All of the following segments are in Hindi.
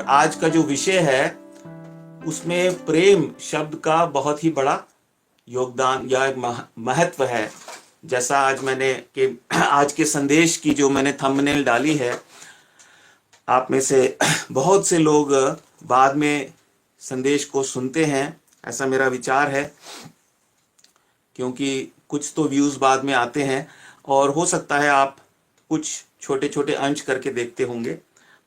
आज का जो विषय है उसमें प्रेम शब्द का बहुत ही बड़ा योगदान या महत्व है। जैसा आज के संदेश की जो मैंने थंबनेल डाली है, आप में से बहुत से लोग बाद में संदेश को सुनते हैं, ऐसा मेरा विचार है, क्योंकि कुछ तो व्यूज बाद में आते हैं और हो सकता है आप कुछ छोटे छोटे अंश करके देखते होंगे।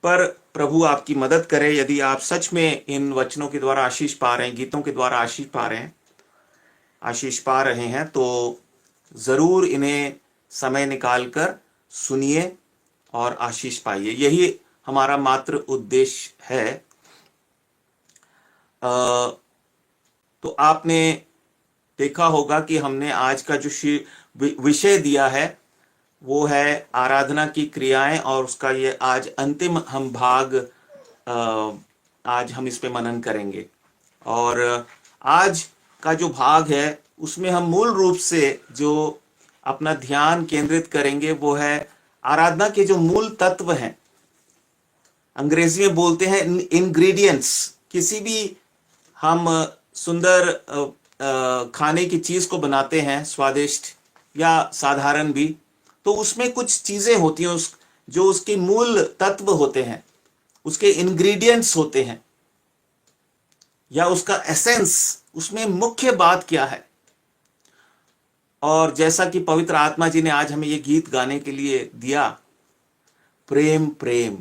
पर प्रभु आपकी मदद करे। यदि आप सच में इन वचनों के द्वारा आशीष पा रहे हैं, गीतों के द्वारा आशीष पा रहे हैं, तो जरूर इन्हें समय निकालकर सुनिए और आशीष पाइए। यही हमारा मात्र उद्देश्य है। तो आपने देखा होगा कि हमने आज का जो विषय दिया है वो है आराधना की क्रियाएं, और उसका ये आज अंतिम हम भाग आज हम इस पे मनन करेंगे। और आज का जो भाग है उसमें हम मूल रूप से जो अपना ध्यान केंद्रित करेंगे वो है आराधना के जो मूल तत्व हैं। अंग्रेजी में बोलते हैं इंग्रेडिएंट्स। किसी भी हम सुंदर खाने की चीज को बनाते हैं, स्वादिष्ट या साधारण भी, तो उसमें कुछ चीजें होती हैं जो उसके मूल तत्व होते हैं, उसके इंग्रेडिएंट्स होते हैं, या उसका एसेंस, उसमें मुख्य बात क्या है। और जैसा कि पवित्र आत्मा जी ने आज हमें ये गीत गाने के लिए दिया, प्रेम प्रेम,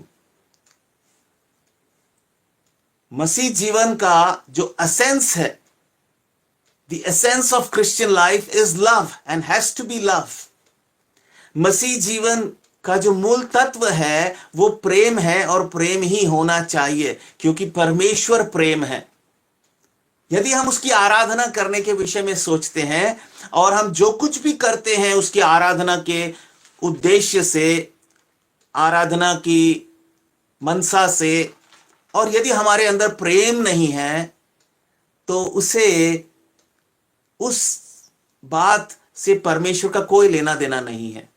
मसीह जीवन का जो एसेंस है, the essence of Christian life is love and has to be love. मसीह जीवन का जो मूल तत्व है वो प्रेम है, और प्रेम ही होना चाहिए, क्योंकि परमेश्वर प्रेम है। यदि हम उसकी आराधना करने के विषय में सोचते हैं और हम जो कुछ भी करते हैं उसकी आराधना के उद्देश्य से, आराधना की मनसा से, और यदि हमारे अंदर प्रेम नहीं है तो उस बात से परमेश्वर का कोई लेना देना नहीं है।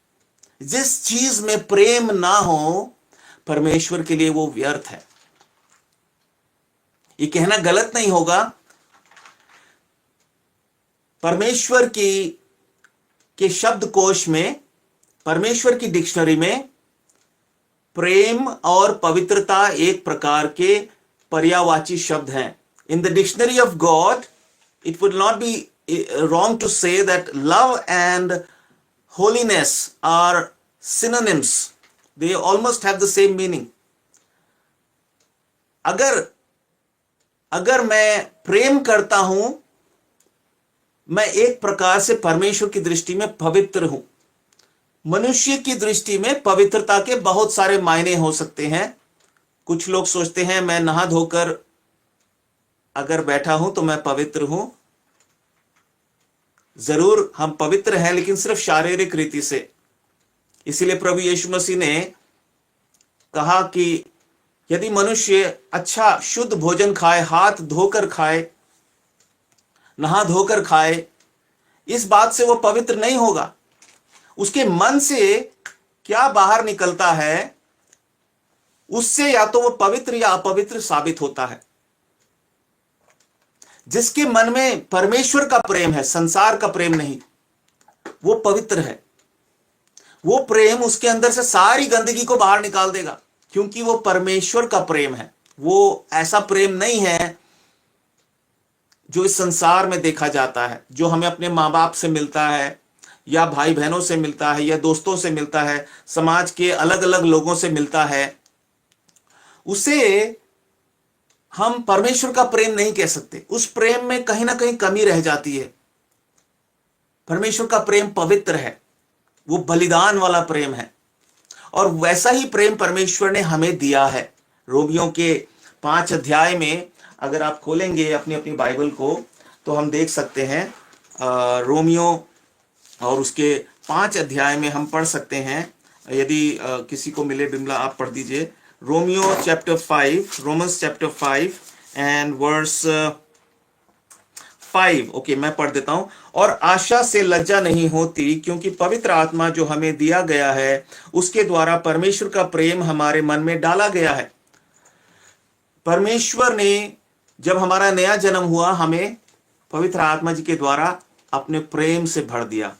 जिस चीज में प्रेम ना हो, परमेश्वर के लिए वो व्यर्थ है। ये कहना गलत नहीं होगा। परमेश्वर के शब्दकोश में, परमेश्वर की डिक्शनरी में प्रेम और पवित्रता एक प्रकार के पर्यायवाची शब्द हैं। In the dictionary of God it would not be wrong to say that love and holiness are synonyms. They almost have the same meaning. अगर मैं प्रेम करता हूं, मैं एक प्रकार से परमेश्वर की दृष्टि में पवित्र हूं। मनुष्य की दृष्टि में पवित्रता के बहुत सारे मायने हो सकते हैं। कुछ लोग सोचते हैं मैं नहा धोकर अगर बैठा हूं तो मैं पवित्र हूं। जरूर हम पवित्र हैं, लेकिन सिर्फ शारीरिक रीति से। इसीलिए प्रभु यीशु मसीह ने कहा कि यदि मनुष्य अच्छा शुद्ध भोजन खाए, हाथ धोकर खाए, नहा धोकर खाए, इस बात से वो पवित्र नहीं होगा। उसके मन से क्या बाहर निकलता है, उससे या तो वो पवित्र या अपवित्र साबित होता है। जिसके मन में परमेश्वर का प्रेम है, संसार का प्रेम नहीं, वो पवित्र है। वो प्रेम उसके अंदर से सारी गंदगी को बाहर निकाल देगा, क्योंकि वो परमेश्वर का प्रेम है। वो ऐसा प्रेम नहीं है जो इस संसार में देखा जाता है, जो हमें अपने माँ बाप से मिलता है, या भाई बहनों से मिलता है, या दोस्तों से मिलता है, समाज के अलग अलग लोगों से मिलता है। उसे हम परमेश्वर का प्रेम नहीं कह सकते। उस प्रेम में कहीं ना कहीं कमी रह जाती है। परमेश्वर का प्रेम पवित्र है, वो बलिदान वाला प्रेम है, और वैसा ही प्रेम परमेश्वर ने हमें दिया है। रोमियों के 5 अध्याय में अगर आप खोलेंगे अपनी अपनी बाइबल को, तो हम देख सकते हैं रोमियो और उसके 5 अध्याय में हम पढ़ सकते हैं। यदि किसी को मिले, बिमला आप पढ़ दीजिए। Romeo chapter 5, Romans chapter 5 and verse 5। Okay, मैं पढ़ देता हूं। और आशा से लज्जा नहीं होती, क्योंकि पवित्र आत्मा जो हमें दिया गया है उसके द्वारा परमेश्वर का प्रेम हमारे मन में डाला गया है। परमेश्वर ने जब हमारा नया जन्म हुआ हमें पवित्र आत्मा जी के द्वारा अपने प्रेम से भर दिया,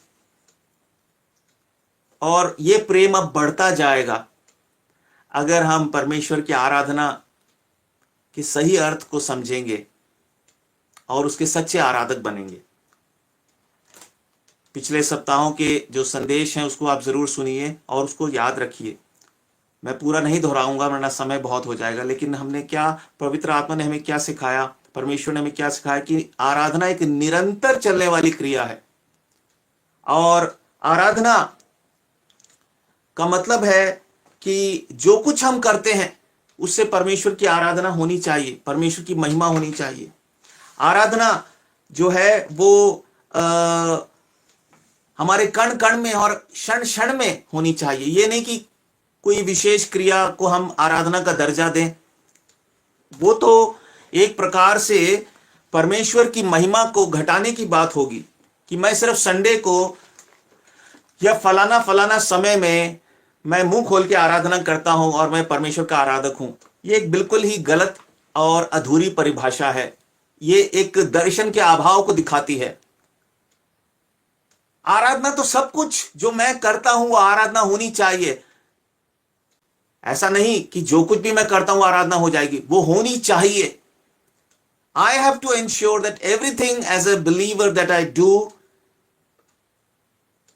और ये प्रेम अब बढ़ता जाएगा अगर हम परमेश्वर की आराधना के सही अर्थ को समझेंगे और उसके सच्चे आराधक बनेंगे। पिछले सप्ताहों के जो संदेश हैं उसको आप जरूर सुनिए और उसको याद रखिए। मैं पूरा नहीं दोहराऊंगा वरना समय बहुत हो जाएगा, लेकिन हमने क्या, पवित्र आत्मा ने हमें क्या सिखाया, परमेश्वर ने हमें क्या सिखाया कि आराधना एक निरंतर चलने वाली क्रिया है। और आराधना का मतलब है कि जो कुछ हम करते हैं उससे परमेश्वर की आराधना होनी चाहिए, परमेश्वर की महिमा होनी चाहिए। आराधना जो है वो हमारे कण कण में और क्षण क्षण में होनी चाहिए। ये नहीं कि कोई विशेष क्रिया को हम आराधना का दर्जा दें, वो तो एक प्रकार से परमेश्वर की महिमा को घटाने की बात होगी कि मैं सिर्फ संडे को या फलाना फलाना समय में मैं मुंह खोल के आराधना करता हूं और मैं परमेश्वर का आराधक हूं। ये एक बिल्कुल ही गलत और अधूरी परिभाषा है। ये एक दर्शन के अभाव को दिखाती है। आराधना तो सब कुछ जो मैं करता हूं वो आराधना होनी चाहिए। ऐसा नहीं कि जो कुछ भी मैं करता हूं आराधना हो जाएगी, वो होनी चाहिए। I have to ensure that everything as a believer that I do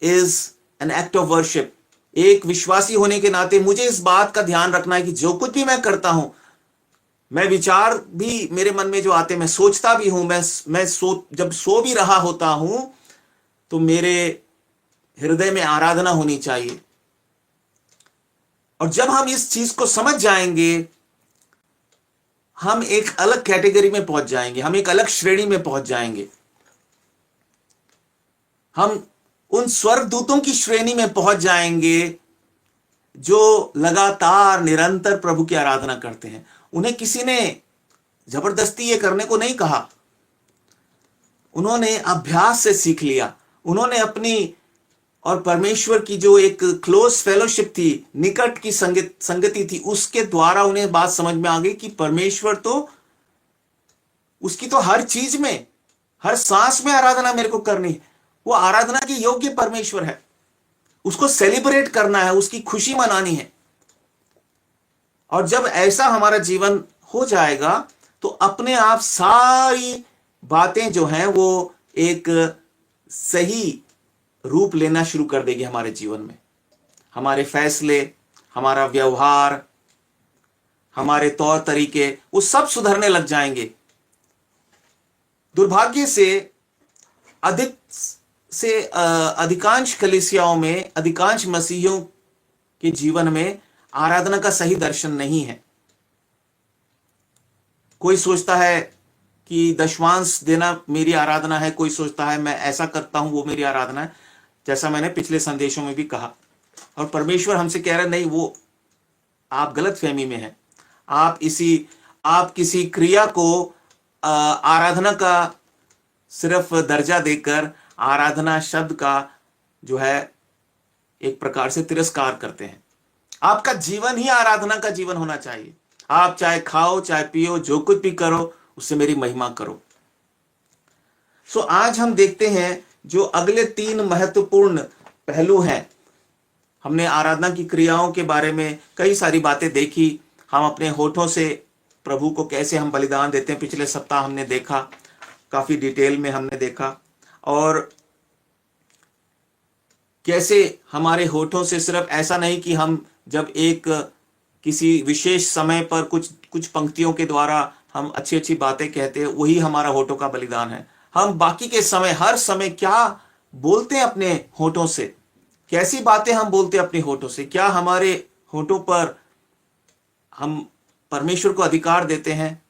is an act of worship. एक विश्वासी होने के नाते मुझे इस बात का ध्यान रखना है कि जो कुछ भी मैं करता हूं, मैं विचार भी मेरे मन में जो आते, मैं सोचता भी हूं, मैं जब सो भी रहा होता हूं तो मेरे हृदय में आराधना होनी चाहिए। और जब हम इस चीज को समझ जाएंगे हम एक अलग कैटेगरी में पहुंच जाएंगे, हम एक अलग श्रेणी में पहुंच जाएंगे। हम उन स्वर्गदूतों की श्रेणी में पहुंच जाएंगे जो लगातार निरंतर प्रभु की आराधना करते हैं। उन्हें किसी ने जबरदस्ती ये करने को नहीं कहा, उन्होंने अभ्यास से सीख लिया। उन्होंने अपनी और परमेश्वर की जो एक क्लोज फेलोशिप थी, निकट की संगति थी, उसके द्वारा उन्हें बात समझ में आ गई कि परमेश्वर तो, उसकी तो हर चीज में, हर सांस में आराधना मेरे को करनी है। वो आराधना के योग्य परमेश्वर है, उसको सेलिब्रेट करना है, उसकी खुशी मनानी है। और जब ऐसा हमारा जीवन हो जाएगा तो अपने आप सारी बातें जो हैं वो एक सही रूप लेना शुरू कर देगी हमारे जीवन में। हमारे फैसले, हमारा व्यवहार, हमारे तौर तरीके, वो सब सुधरने लग जाएंगे। दुर्भाग्य से अधिकांश कलीसियाओं में, अधिकांश मसीहियों के जीवन में आराधना का सही दर्शन नहीं है। कोई सोचता है कि दशमांश देना मेरी आराधना है, कोई सोचता है मैं ऐसा करता हूं वो मेरी आराधना है, जैसा मैंने पिछले संदेशों में भी कहा। और परमेश्वर हमसे कह रहे नहीं, वो आप गलत फहमी में हैं। आप किसी क्रिया को आराधना का सिर्फ दर्जा देकर आराधना शब्द का जो है एक प्रकार से तिरस्कार करते हैं। आपका जीवन ही आराधना का जीवन होना चाहिए। आप चाहे खाओ, चाहे पियो, जो कुछ भी करो उससे मेरी महिमा करो। सो आज हम देखते हैं जो अगले 3 महत्वपूर्ण पहलू हैं। हमने आराधना की क्रियाओं के बारे में कई सारी बातें देखी। हम अपने होठों से प्रभु को कैसे हम बलिदान देते हैं, पिछले सप्ताह हमने देखा, काफी डिटेल में हमने देखा। और कैसे हमारे होठों से सिर्फ ऐसा नहीं कि हम जब एक किसी विशेष समय पर कुछ पंक्तियों के द्वारा हम अच्छी अच्छी बातें कहते हैं, वही हमारा होठों का बलिदान है। हम बाकी के समय, हर समय क्या बोलते हैं अपने होठों से, कैसी बातें हम बोलते हैं अपने होठों से, क्या हमारे होठों पर हम परमेश्वर को अधिकार देते हैं।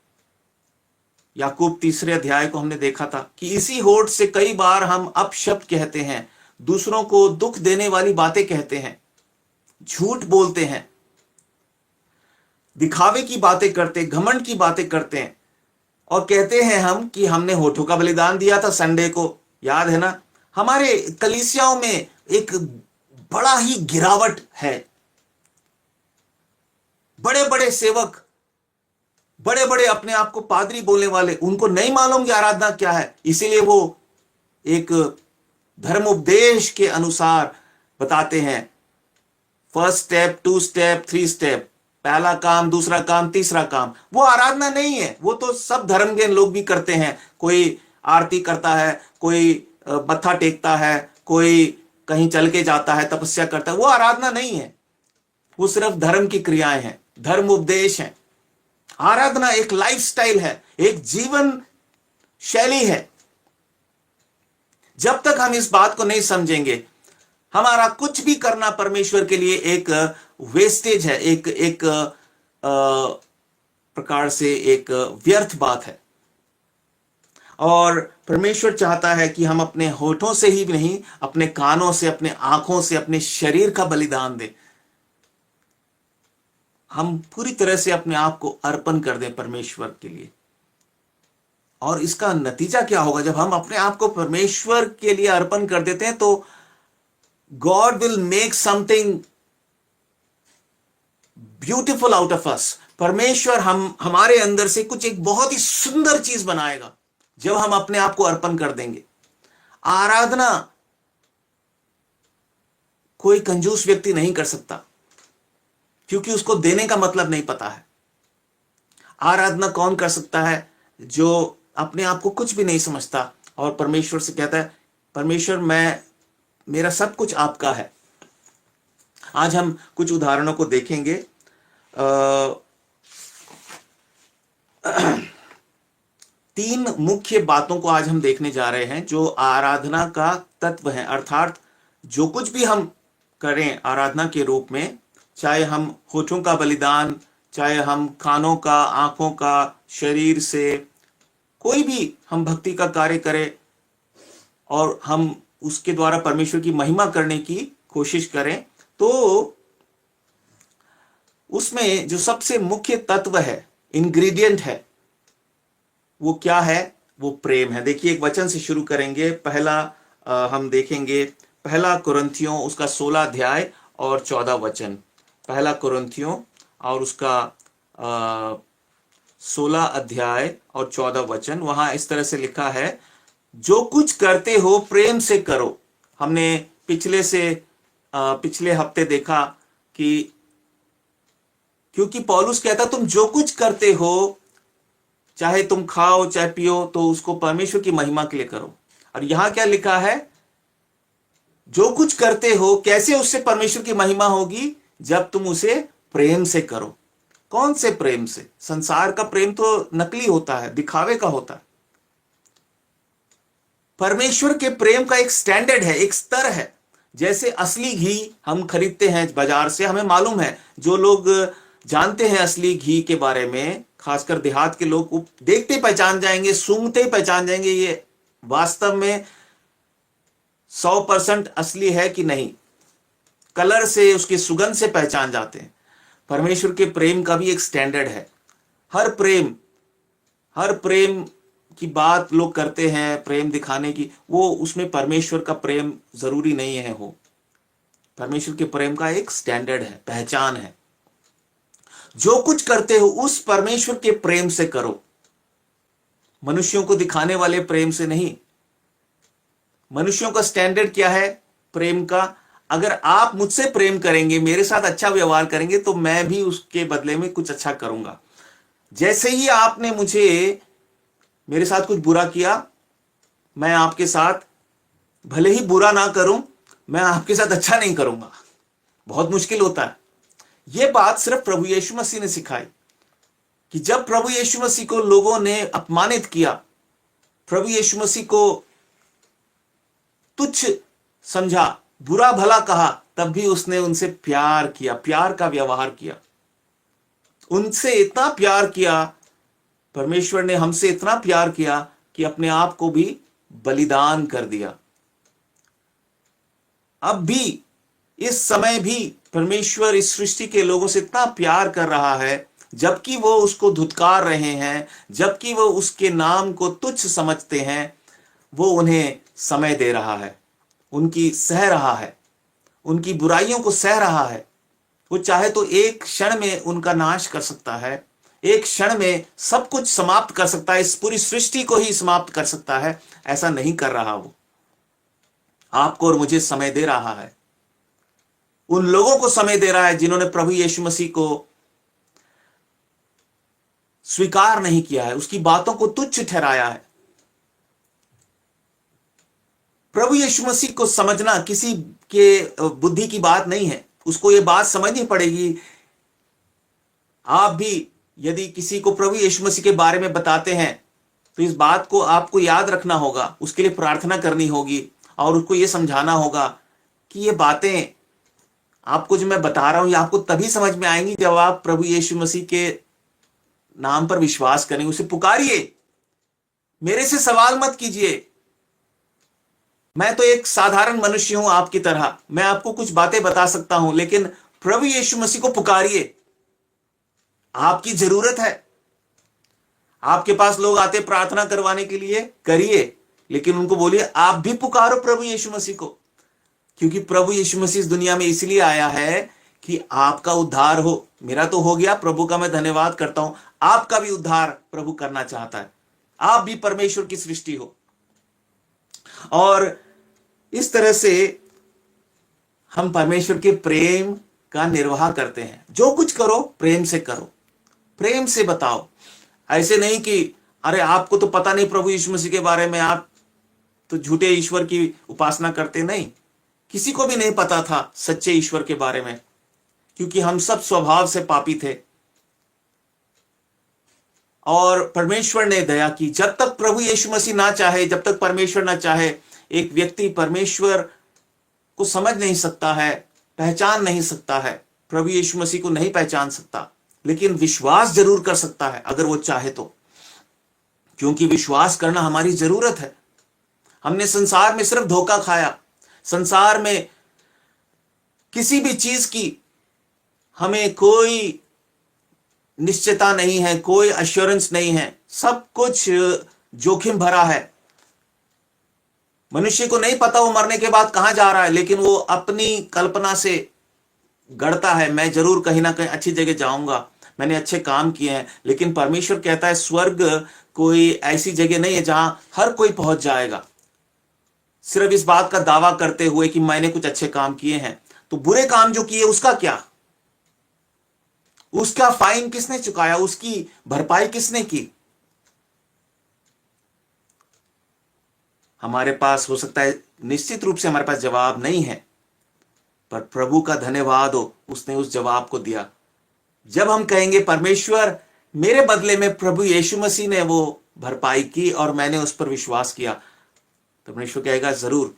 याकूब 3 अध्याय को हमने देखा था कि इसी होठ से कई बार हम अपशब्द कहते हैं, दूसरों को दुख देने वाली बातें कहते हैं, झूठ बोलते हैं, दिखावे की बातें करते, घमंड की बातें करते हैं, और कहते हैं हम कि हमने होठों का बलिदान दिया था संडे को, याद है ना। हमारे कलीसियाओं में एक बड़ा ही गिरावट है। बड़े बड़े सेवक बड़े बड़े अपने आप को पादरी बोलने वाले, उनको नहीं मालूम कि आराधना क्या है, इसीलिए वो एक धर्म उपदेश के अनुसार बताते हैं, first step, two step, three step, पहला काम, दूसरा काम, तीसरा काम। वो आराधना नहीं है, वो तो सब धर्म के लोग भी करते हैं। कोई आरती करता है, कोई मत्था टेकता है, कोई कहीं चल के जाता है, तपस्या करता है, वो आराधना नहीं है। वो सिर्फ धर्म की क्रियाएं हैं, धर्म उपदेश हैं। आराधना एक लाइफस्टाइल है, एक जीवन शैली है। जब तक हम इस बात को नहीं समझेंगे, हमारा कुछ भी करना परमेश्वर के लिए एक वेस्टेज है, एक प्रकार से एक व्यर्थ बात है। और परमेश्वर चाहता है कि हम अपने होठों से ही नहीं, अपने कानों से, अपने आंखों से, अपने शरीर का बलिदान दें। हम पूरी तरह से अपने आप को अर्पण कर दें परमेश्वर के लिए। और इसका नतीजा क्या होगा? जब हम अपने आप को परमेश्वर के लिए अर्पण कर देते हैं तो God will make something beautiful out of us. परमेश्वर हमारे अंदर से कुछ एक बहुत ही सुंदर चीज बनाएगा जब हम अपने आप को अर्पण कर देंगे। आराधना कोई कंजूस व्यक्ति नहीं कर सकता, क्योंकि उसको देने का मतलब नहीं पता है। आराधना कौन कर सकता है? जो अपने आप को कुछ भी नहीं समझता और परमेश्वर से कहता है, परमेश्वर मेरा सब कुछ आपका है। आज हम कुछ उदाहरणों को देखेंगे। तीन मुख्य बातों को आज हम देखने जा रहे हैं जो आराधना का तत्व है। अर्थात जो कुछ भी हम करें आराधना के रूप में, चाहे हम होठों का बलिदान, चाहे हम कानों का, आंखों का, शरीर से कोई भी हम भक्ति का कार्य करें और हम उसके द्वारा परमेश्वर की महिमा करने की कोशिश करें, तो उसमें जो सबसे मुख्य तत्व है, इंग्रेडिएंट है, वो क्या है? वो प्रेम है। देखिए, एक वचन से शुरू करेंगे। पहला हम देखेंगे पहला कुरिन्थियों उसका 16 अध्याय और 14 वचन। पहला कुरिन्थियों और उसका 16 अध्याय और 14 वचन। वहां इस तरह से लिखा है, जो कुछ करते हो प्रेम से करो। हमने पिछले हफ्ते देखा कि क्योंकि पौलुस कहता तुम जो कुछ करते हो, चाहे तुम खाओ चाहे पियो, तो उसको परमेश्वर की महिमा के लिए करो। और यहां क्या लिखा है? जो कुछ करते हो, कैसे उससे परमेश्वर की महिमा होगी? जब तुम उसे प्रेम से करो। कौन से प्रेम से? संसार का प्रेम तो नकली होता है, दिखावे का होता है। परमेश्वर के प्रेम का एक स्टैंडर्ड है, एक स्तर है। जैसे असली घी हम खरीदते हैं बाजार से, हमें मालूम है, जो लोग जानते हैं असली घी के बारे में, खासकर देहात के लोग, देखते पहचान जाएंगे, सूंघते पहचान जाएंगे ये वास्तव में 100% असली है कि नहीं। कलर से, उसकी सुगंध से पहचान जाते हैं। परमेश्वर के प्रेम का भी एक स्टैंडर्ड है। हर प्रेम की बात लोग करते हैं, प्रेम दिखाने की, वो उसमें परमेश्वर का प्रेम जरूरी नहीं है हो। परमेश्वर के प्रेम का एक स्टैंडर्ड है, पहचान है। जो कुछ करते हो उस परमेश्वर के प्रेम से करो, मनुष्यों को दिखाने वाले प्रेम से नहीं। मनुष्यों का स्टैंडर्ड क्या है प्रेम का? अगर आप मुझसे प्रेम करेंगे, मेरे साथ अच्छा व्यवहार करेंगे, तो मैं भी उसके बदले में कुछ अच्छा करूंगा। जैसे ही आपने मेरे साथ कुछ बुरा किया, मैं आपके साथ भले ही बुरा ना करूं, मैं आपके साथ अच्छा नहीं करूंगा। बहुत मुश्किल होता है। यह बात सिर्फ प्रभु यीशु मसीह ने सिखाई कि जब प्रभु यीशु मसीह को लोगों ने अपमानित किया, प्रभु यीशु मसीह को तुच्छ समझा, बुरा भला कहा, तब भी उसने उनसे प्यार किया, प्यार का व्यवहार किया। उनसे इतना प्यार किया, परमेश्वर ने हमसे इतना प्यार किया कि अपने आप को भी बलिदान कर दिया। अब भी, इस समय भी परमेश्वर इस सृष्टि के लोगों से इतना प्यार कर रहा है, जबकि वो उसको धुतकार रहे हैं, जबकि वो उसके नाम को तुच्छ समझते हैं, वो उन्हें समय दे रहा है, उनकी सह रहा है, उनकी बुराइयों को सह रहा है। वो चाहे तो एक क्षण में उनका नाश कर सकता है, एक क्षण में सब कुछ समाप्त कर सकता है, इस पूरी सृष्टि को ही समाप्त कर सकता है, ऐसा नहीं कर रहा। वो आपको और मुझे समय दे रहा है, उन लोगों को समय दे रहा है जिन्होंने प्रभु यीशु मसीह को स्वीकार नहीं किया है, उसकी बातों को तुच्छ ठहराया है। प्रभु यीशु मसीह को समझना किसी के बुद्धि की बात नहीं है, उसको यह बात समझनी पड़ेगी। आप भी यदि किसी को प्रभु यीशु मसीह के बारे में बताते हैं तो इस बात को आपको याद रखना होगा, उसके लिए प्रार्थना करनी होगी और उसको यह समझाना होगा कि ये बातें आपको जो मैं बता रहा हूं ये आपको तभी समझ में आएंगी जब आप प्रभु यीशु मसीह के नाम पर विश्वास करेंगे, उसे पुकारिए। मेरे से सवाल मत कीजिए, मैं तो एक साधारण मनुष्य हूं आपकी तरह, मैं आपको कुछ बातें बता सकता हूं, लेकिन प्रभु यीशु मसीह को पुकारिए। आपकी जरूरत है। आपके पास लोग आते प्रार्थना करवाने के लिए, करिए, लेकिन उनको बोलिए आप भी पुकारो प्रभु यीशु मसीह को, क्योंकि प्रभु यीशु मसीह इस दुनिया में इसलिए आया है कि आपका उद्धार हो। मेरा तो हो गया, प्रभु का मैं धन्यवाद करता हूं, आपका भी उद्धार प्रभु करना चाहता है। आप भी परमेश्वर की सृष्टि हो। और इस तरह से हम परमेश्वर के प्रेम का निर्वाह करते हैं। जो कुछ करो प्रेम से करो, प्रेम से बताओ। ऐसे नहीं कि अरे आपको तो पता नहीं प्रभु यीशु मसीह के बारे में, आप तो झूठे ईश्वर की उपासना करते। नहीं, किसी को भी नहीं पता था सच्चे ईश्वर के बारे में, क्योंकि हम सब स्वभाव से पापी थे। और परमेश्वर ने दया की। जब तक प्रभु यीशु मसीह ना चाहे, जब तक परमेश्वर ना चाहे, एक व्यक्ति परमेश्वर को समझ नहीं सकता है, पहचान नहीं सकता है, प्रभु यीशु मसीह को नहीं पहचान सकता, लेकिन विश्वास जरूर कर सकता है अगर वो चाहे तो, क्योंकि विश्वास करना हमारी जरूरत है। हमने संसार में सिर्फ धोखा खाया। संसार में किसी भी चीज की हमें कोई निश्चितता नहीं है, कोई एश्योरेंस नहीं है, सब कुछ जोखिम भरा है। मनुष्य को नहीं पता वो मरने के बाद कहां जा रहा है, लेकिन वो अपनी कल्पना से गढ़ता है, मैं जरूर कहीं ना कहीं अच्छी जगह जाऊंगा, मैंने अच्छे काम किए हैं। लेकिन परमेश्वर कहता है स्वर्ग कोई ऐसी जगह नहीं है जहां हर कोई पहुंच जाएगा सिर्फ इस बात का दावा करते हुए कि मैंने कुछ अच्छे काम किए हैं। तो बुरे काम जो किए उसका क्या, उसका फाइन किसने चुकाया, उसकी भरपाई किसने की? हमारे पास हो सकता है, निश्चित रूप से हमारे पास जवाब नहीं है, पर प्रभु का धन्यवाद हो, उसने उस जवाब को दिया। जब हम कहेंगे परमेश्वर मेरे बदले में प्रभु यीशु मसीह ने वो भरपाई की और मैंने उस पर विश्वास किया, तो परमेश्वर कहेगा जरूर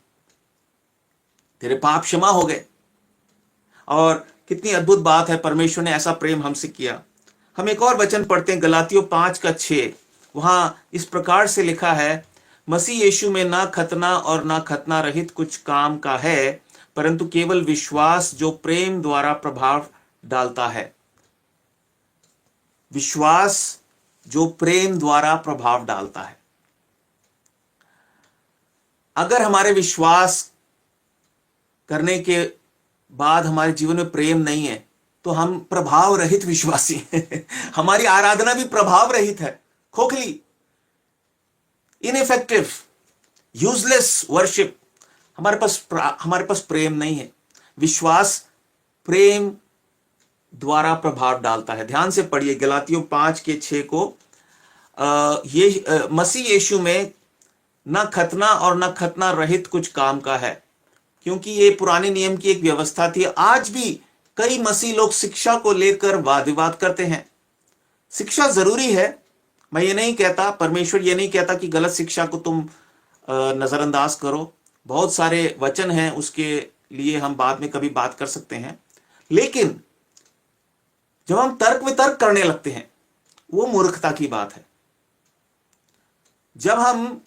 तेरे पाप क्षमा हो गए। और कितनी अद्भुत बात है, परमेश्वर ने ऐसा प्रेम हमसे किया। हम एक और वचन पढ़ते हैं, गलातियों 5:6। वहां इस प्रकार से लिखा है, मसीह यीशु में ना खतना और ना खतना रहित कुछ काम का है, परंतु केवल विश्वास जो प्रेम द्वारा प्रभाव डालता है। विश्वास जो प्रेम द्वारा प्रभाव डालता है। अगर हमारे विश्वास करने के बाद हमारे जीवन में प्रेम नहीं है तो हम प्रभाव रहित विश्वासी हैं। हमारी आराधना भी प्रभाव रहित है, खोखली, इनइफेक्टिव, यूजलेस वर्शिप। हमारे पास प्रेम नहीं है। विश्वास प्रेम द्वारा प्रभाव डालता है। ध्यान से पढ़िए गलातियों 5:6 को। मसीह यीशु में न खतना और न खतना रहित कुछ काम का है, क्योंकि ये पुराने नियम की एक व्यवस्था थी। आज भी कई मसीह लोग शिक्षा को लेकर वाद विवाद करते हैं। शिक्षा जरूरी है, मैं ये नहीं कहता, परमेश्वर ये नहीं कहता कि गलत शिक्षा को तुम नजरअंदाज करो। बहुत सारे वचन हैं, उसके लिए हम बाद में कभी बात कर सकते हैं। लेकिन जब हम तर्क वितर्क करने लगते हैं, वो मूर्खता की बात है। जब हम,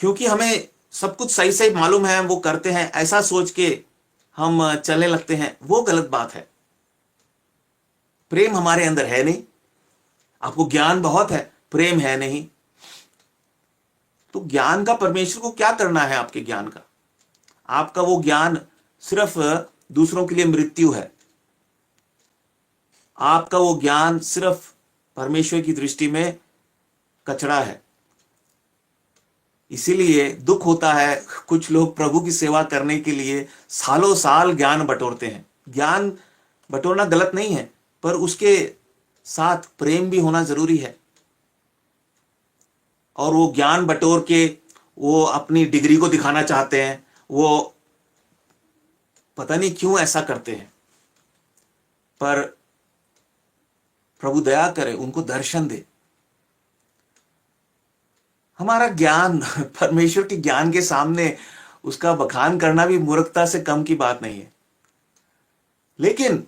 क्योंकि हमें सब कुछ सही सही मालूम है, वो करते हैं, ऐसा सोच के हम चलने लगते हैं, वो गलत बात है। प्रेम हमारे अंदर है नहीं। आपको ज्ञान बहुत है, प्रेम है नहीं, तो ज्ञान का परमेश्वर को क्या करना है? आपके ज्ञान का, आपका वो ज्ञान सिर्फ दूसरों के लिए मृत्यु है। आपका वो ज्ञान सिर्फ परमेश्वर की दृष्टि में कचरा है। इसीलिए दुख होता है, कुछ लोग प्रभु की सेवा करने के लिए सालों साल ज्ञान बटोरते हैं। ज्ञान बटोरना गलत नहीं है, पर उसके साथ प्रेम भी होना जरूरी है। और वो ज्ञान बटोर के वो अपनी डिग्री को दिखाना चाहते हैं, वो पता नहीं क्यों ऐसा करते हैं। पर प्रभु दया करे, उनको दर्शन दे। हमारा ज्ञान परमेश्वर के ज्ञान के सामने उसका बखान करना भी मूर्खता से कम की बात नहीं है। लेकिन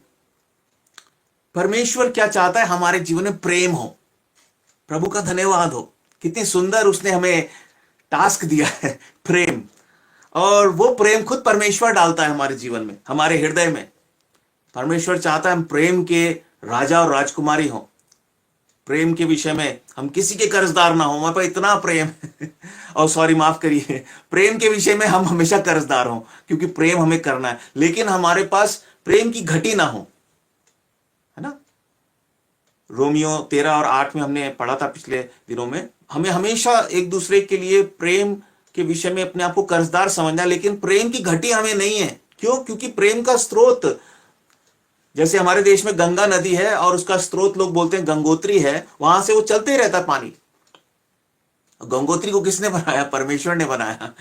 परमेश्वर क्या चाहता है? हमारे जीवन में प्रेम हो। प्रभु का धन्यवाद हो, कितनी सुंदर उसने हमें टास्क दिया है, प्रेम। और वो प्रेम खुद परमेश्वर डालता है हमारे जीवन में, हमारे हृदय में। परमेश्वर चाहता है हम प्रेम के राजा और राजकुमारी हों। प्रेम के विषय में हम किसी के कर्जदार ना हो। हमारे पास इतना प्रेम और सॉरी माफ करिए, प्रेम के विषय में हम हमेशा कर्जदार हों, क्योंकि प्रेम हमें करना है। लेकिन हमारे पास प्रेम की घटी ना हो, है ना। रोमियो 13 और 8 में हमने पढ़ा था पिछले दिनों में। हमें हमेशा एक दूसरे के लिए प्रेम के विषय में अपने आप को कर्जदार समझना, लेकिन प्रेम की घटी हमें नहीं है। क्यों? क्योंकि प्रेम का स्रोत, जैसे हमारे देश में गंगा नदी है और उसका स्रोत लोग बोलते हैं गंगोत्री है, वहां से वो चलते ही रहता पानी। गंगोत्री को किसने बनाया? परमेश्वर ने बनाया।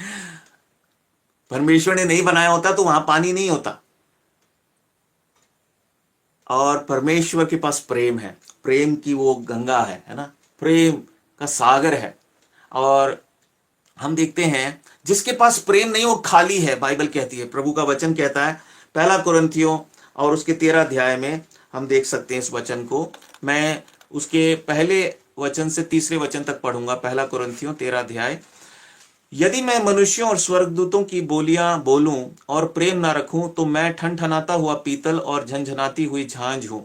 परमेश्वर ने नहीं बनाया होता तो वहां पानी नहीं होता। और परमेश्वर के पास प्रेम है, प्रेम की वो गंगा है ना, प्रेम का सागर है। और हम देखते हैं जिसके पास प्रेम नहीं वो खाली है, बाइबल कहती है, प्रभु का वचन कहता है। पहला कुरिन्थियों और उसके 13 अध्याय में हम देख सकते हैं इस वचन को। मैं उसके पहले वचन से तीसरे वचन तक पढ़ूंगा। पहला कुरिन्थियों 13 अध्याय। यदि मैं मनुष्यों और स्वर्गदूतों की बोलियां बोलूं और प्रेम ना रखूं तो मैं ठनठनाता हुआ पीतल और झंझनाती हुई झांझ हूं।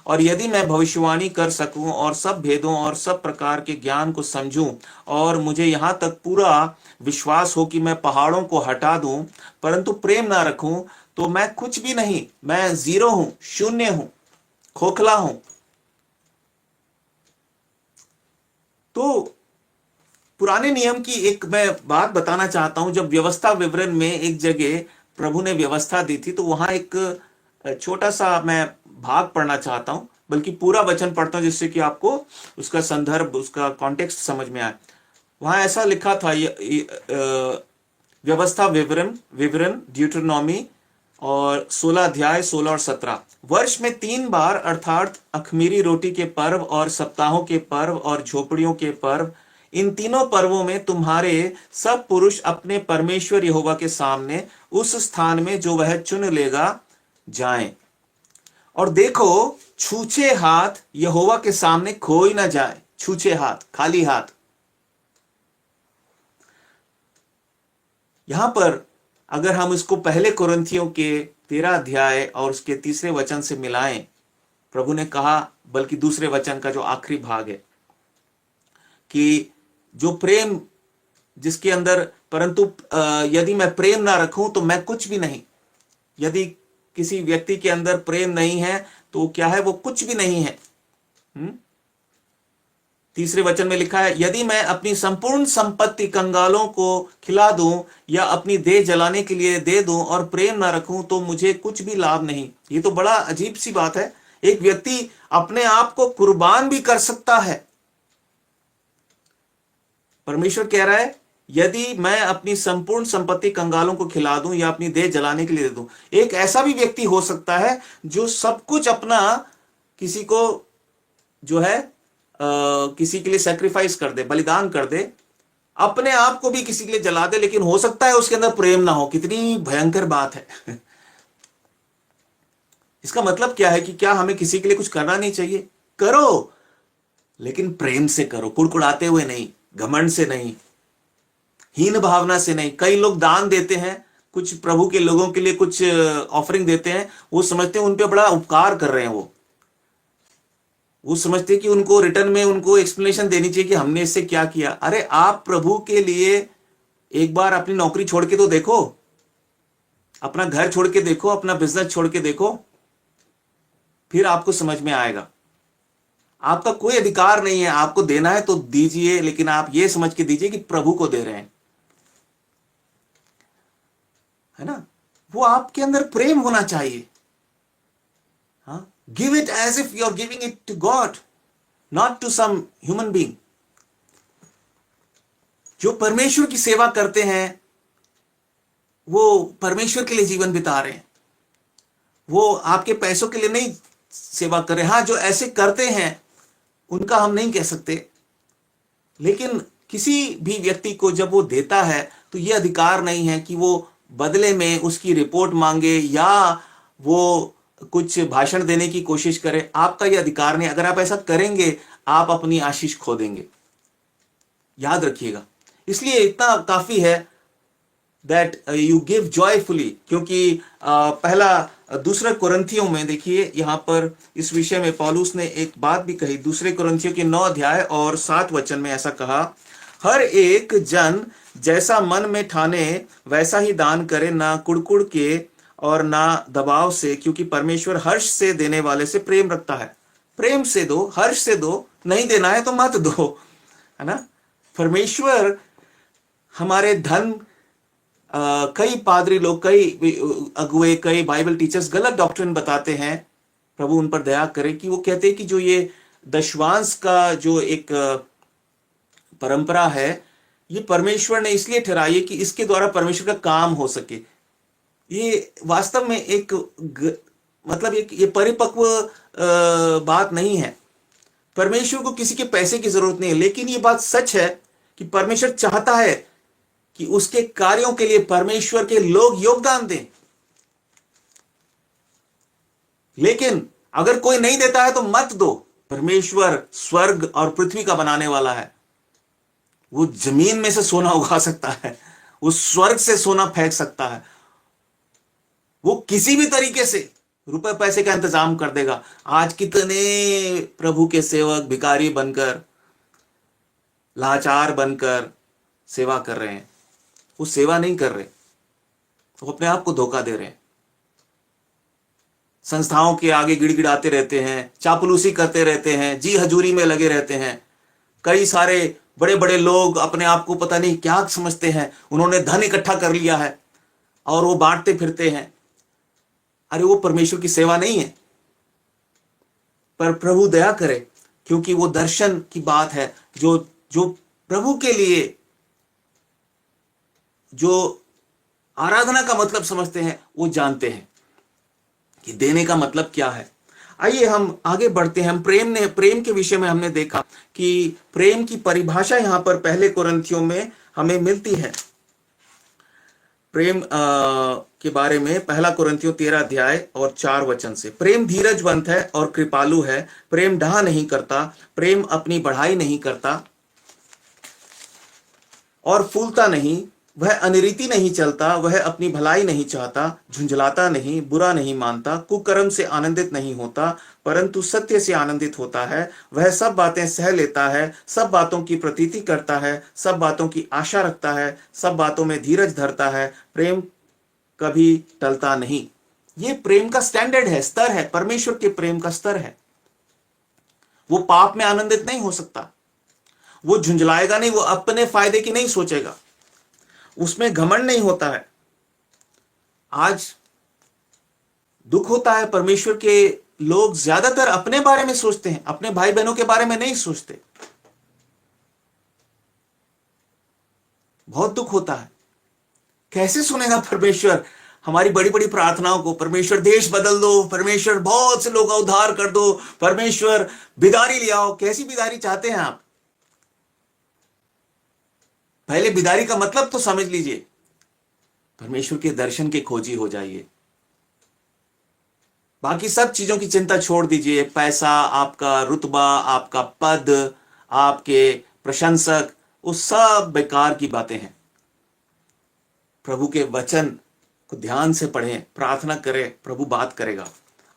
और यदि मैं भविष्यवाणी कर सकूं और सब भेदों और सब प्रकार के ज्ञान को समझूं और मुझे यहां तक पूरा विश्वास हो कि मैं पहाड़ों को हटा दूं, परंतु प्रेम ना रखूं तो मैं कुछ भी नहीं, मैं जीरो हूं, शून्य हूं, खोखला हूं। तो पुराने नियम की एक मैं बात बताना चाहता हूं। जब व्यवस्था विवरण में एक जगह प्रभु ने व्यवस्था दी थी, तो वहां एक छोटा सा मैं भाग पढ़ना चाहता हूं, बल्कि पूरा वचन पढ़ता हूं जिससे कि आपको उसका संदर्भ, उसका कॉन्टेक्स्ट समझ में आए। वहां ऐसा लिखा था, व्यवस्था विवरण ड्यूटरनॉमी और 16 अध्याय 16 और 17। वर्ष में 3 बार अर्थात अखमीरी रोटी के पर्व और सप्ताहों के पर्व और झोपड़ियों के पर्व, इन तीनों पर्वों में तुम्हारे सब पुरुष अपने परमेश्वर यहोवा के सामने उस स्थान में जो वह चुन लेगा जाएं। और देखो, छूछे हाथ यहोवा के सामने कोई ना जाए। छूछे हाथ, खाली हाथ। यहां पर अगर हम इसको पहले कुरिन्थियों के 13 अध्याय और उसके तीसरे वचन से मिलाएं, प्रभु ने कहा, बल्कि दूसरे वचन का जो आखिरी भाग है, कि जो प्रेम जिसके अंदर, परंतु यदि मैं प्रेम ना रखूं तो मैं कुछ भी नहीं। यदि किसी व्यक्ति के अंदर प्रेम नहीं है तो क्या है? वो कुछ भी नहीं है। तीसरे वचन में लिखा है, यदि मैं अपनी संपूर्ण संपत्ति कंगालों को खिला दूं या अपनी देह जलाने के लिए दे दूं और प्रेम ना रखूं तो मुझे कुछ भी लाभ नहीं। ये तो बड़ा अजीब सी बात है। एक व्यक्ति अपने आप को कुर्बान भी कर सकता है। परमेश्वर कह रहा है, यदि मैं अपनी संपूर्ण संपत्ति कंगालों को खिला दूं या अपनी देह जलाने के लिए दे दूं। एक ऐसा भी व्यक्ति हो सकता है जो सब कुछ अपना, किसी को जो है किसी के लिए सैक्रिफाइस कर दे, बलिदान कर दे, अपने आप को भी किसी के लिए जला दे, लेकिन हो सकता है उसके अंदर प्रेम ना हो। कितनी भयंकर बात है। इसका मतलब क्या है कि क्या हमें किसी के लिए कुछ करना नहीं चाहिए? करो, लेकिन प्रेम से करो, कुड़कुड़ाते हुए नहीं, घमंड से नहीं, हीन भावना से नहीं। कई लोग दान देते हैं, कुछ प्रभु के लोगों के लिए कुछ ऑफरिंग देते हैं, वो समझते हैं उन पे बड़ा उपकार कर रहे हैं। वो समझते हैं कि उनको रिटर्न में उनको एक्सप्लेनेशन देनी चाहिए कि हमने इससे क्या किया। अरे आप प्रभु के लिए एक बार अपनी नौकरी छोड़ के तो देखो, अपना घर छोड़ के देखो, अपना बिजनेस छोड़ के देखो, फिर आपको समझ में आएगा। आपका कोई अधिकार नहीं है, आपको देना है तो दीजिए, लेकिन आप ये समझ के दीजिए कि प्रभु को दे रहे हैं, है ना। वो आपके अंदर प्रेम होना चाहिए। हाँ, give it as if you are giving it to God, not to some human being. जो परमेश्वर की सेवा करते हैं वो परमेश्वर के लिए जीवन बिता रहे हैं, वो आपके पैसों के लिए नहीं सेवा कर रहे। हाँ, जो ऐसे करते हैं उनका हम नहीं कह सकते, लेकिन किसी भी व्यक्ति को जब वो देता है तो ये अधिकार नहीं है कि वो बदले में उसकी रिपोर्ट मांगे या वो कुछ भाषण देने की कोशिश करे। आपका ये अधिकार नहीं। अगर आप ऐसा करेंगे आप अपनी आशीष खो देंगे, याद रखिएगा। इसलिए इतना काफी है दैट यू गिव जॉयफुली, क्योंकि दूसरा कुरिन्थियों में देखिए, यहां पर इस विषय में पौलुस ने एक बात भी कही। दूसरे कुरिन्थियों के 9 अध्याय और 7 वचन में ऐसा कहा, हर एक जन जैसा मन में ठाने वैसा ही दान करे, ना कुड़कुड़ के और ना दबाव से, क्योंकि परमेश्वर हर्ष से देने वाले से प्रेम रखता है। प्रेम से दो, हर्ष से दो, नहीं देना है तो मत दो, है ना। परमेश्वर हमारे धन, कई पादरी लोग, कई अगुए, कई बाइबल टीचर्स गलत डॉक्ट्रिन बताते हैं, प्रभु उन पर दया करे, कि वो कहते हैं कि जो ये दशवांश का जो एक परंपरा है, ये परमेश्वर ने इसलिए ठहराई है कि इसके द्वारा परमेश्वर का काम हो सके। ये वास्तव में एक मतलब ये परिपक्व बात नहीं है। परमेश्वर को किसी के पैसे की जरूरत नहीं है, लेकिन ये बात सच है कि परमेश्वर चाहता है कि उसके कार्यों के लिए परमेश्वर के लोग योगदान दें। लेकिन अगर कोई नहीं देता है तो मत दो। परमेश्वर स्वर्ग और पृथ्वी का बनाने वाला है। वो जमीन में से सोना उगा सकता है, वो स्वर्ग से सोना फेंक सकता है, वो किसी भी तरीके से रुपए पैसे का इंतजाम कर देगा। आज कितने प्रभु के सेवक भिखारी बनकर, लाचार बनकर सेवा कर रहे हैं। वो सेवा नहीं कर रहे, वो अपने आप को धोखा दे रहे हैं। संस्थाओं के आगे गिड़गिड़ाते रहते हैं, चापलूसी करते रहते हैं, जी हजूरी में लगे रहते हैं। कई सारे बड़े बड़े लोग अपने आप को पता नहीं क्या समझते हैं, उन्होंने धन इकट्ठा कर लिया है और वो बांटते फिरते हैं। अरे वो परमेश्वर की सेवा नहीं है। पर प्रभु दया करे, क्योंकि वो दर्शन की बात है। जो जो प्रभु के लिए जो आराधना का मतलब समझते हैं, वो जानते हैं कि देने का मतलब क्या है। आइए हम आगे बढ़ते हैं। हम प्रेम के विषय में हमने देखा कि प्रेम की परिभाषा यहां पर पहले कुरिन्थियों में हमें मिलती है। प्रेम के बारे में 1 कुरिन्थियों 13 अध्याय और 4 वचन से, प्रेम धीरजवंत है और कृपालु है, प्रेम डाह नहीं करता, प्रेम अपनी बढ़ाई नहीं करता और फूलता नहीं, वह अनरीति नहीं चलता, वह अपनी भलाई नहीं चाहता, झुंझलाता नहीं, बुरा नहीं मानता, कुकर्म से आनंदित नहीं होता, परंतु सत्य से आनंदित होता है। वह सब बातें सह लेता है, सब बातों की प्रतीति करता है, सब बातों की आशा रखता है, सब बातों में धीरज धरता है। प्रेम कभी टलता नहीं। ये प्रेम का स्टैंडर्ड है, स्तर है, परमेश्वर के प्रेम का स्तर है। वो पाप में आनंदित नहीं हो सकता, वो झुंझलाएगा नहीं, वो अपने फायदे की नहीं सोचेगा, उसमें घमंड नहीं होता है। आज दुख होता है, परमेश्वर के लोग ज्यादातर अपने बारे में सोचते हैं, अपने भाई बहनों के बारे में नहीं सोचते। बहुत दुख होता है। कैसे सुनेगा परमेश्वर हमारी बड़ी बड़ी प्रार्थनाओं को? परमेश्वर देश बदल दो, परमेश्वर बहुत से लोगों का उद्धार कर दो, परमेश्वर बिदारी ले आओ। कैसी बिदारी चाहते हैं आप? पहले बिदारी का मतलब तो समझ लीजिए। परमेश्वर के दर्शन के खोजी हो जाइए, बाकी सब चीजों की चिंता छोड़ दीजिए। पैसा, आपका रुतबा, आपका पद, आपके प्रशंसक, वो सब बेकार की बातें हैं। प्रभु के वचन को ध्यान से पढ़ें, प्रार्थना करें, प्रभु बात करेगा।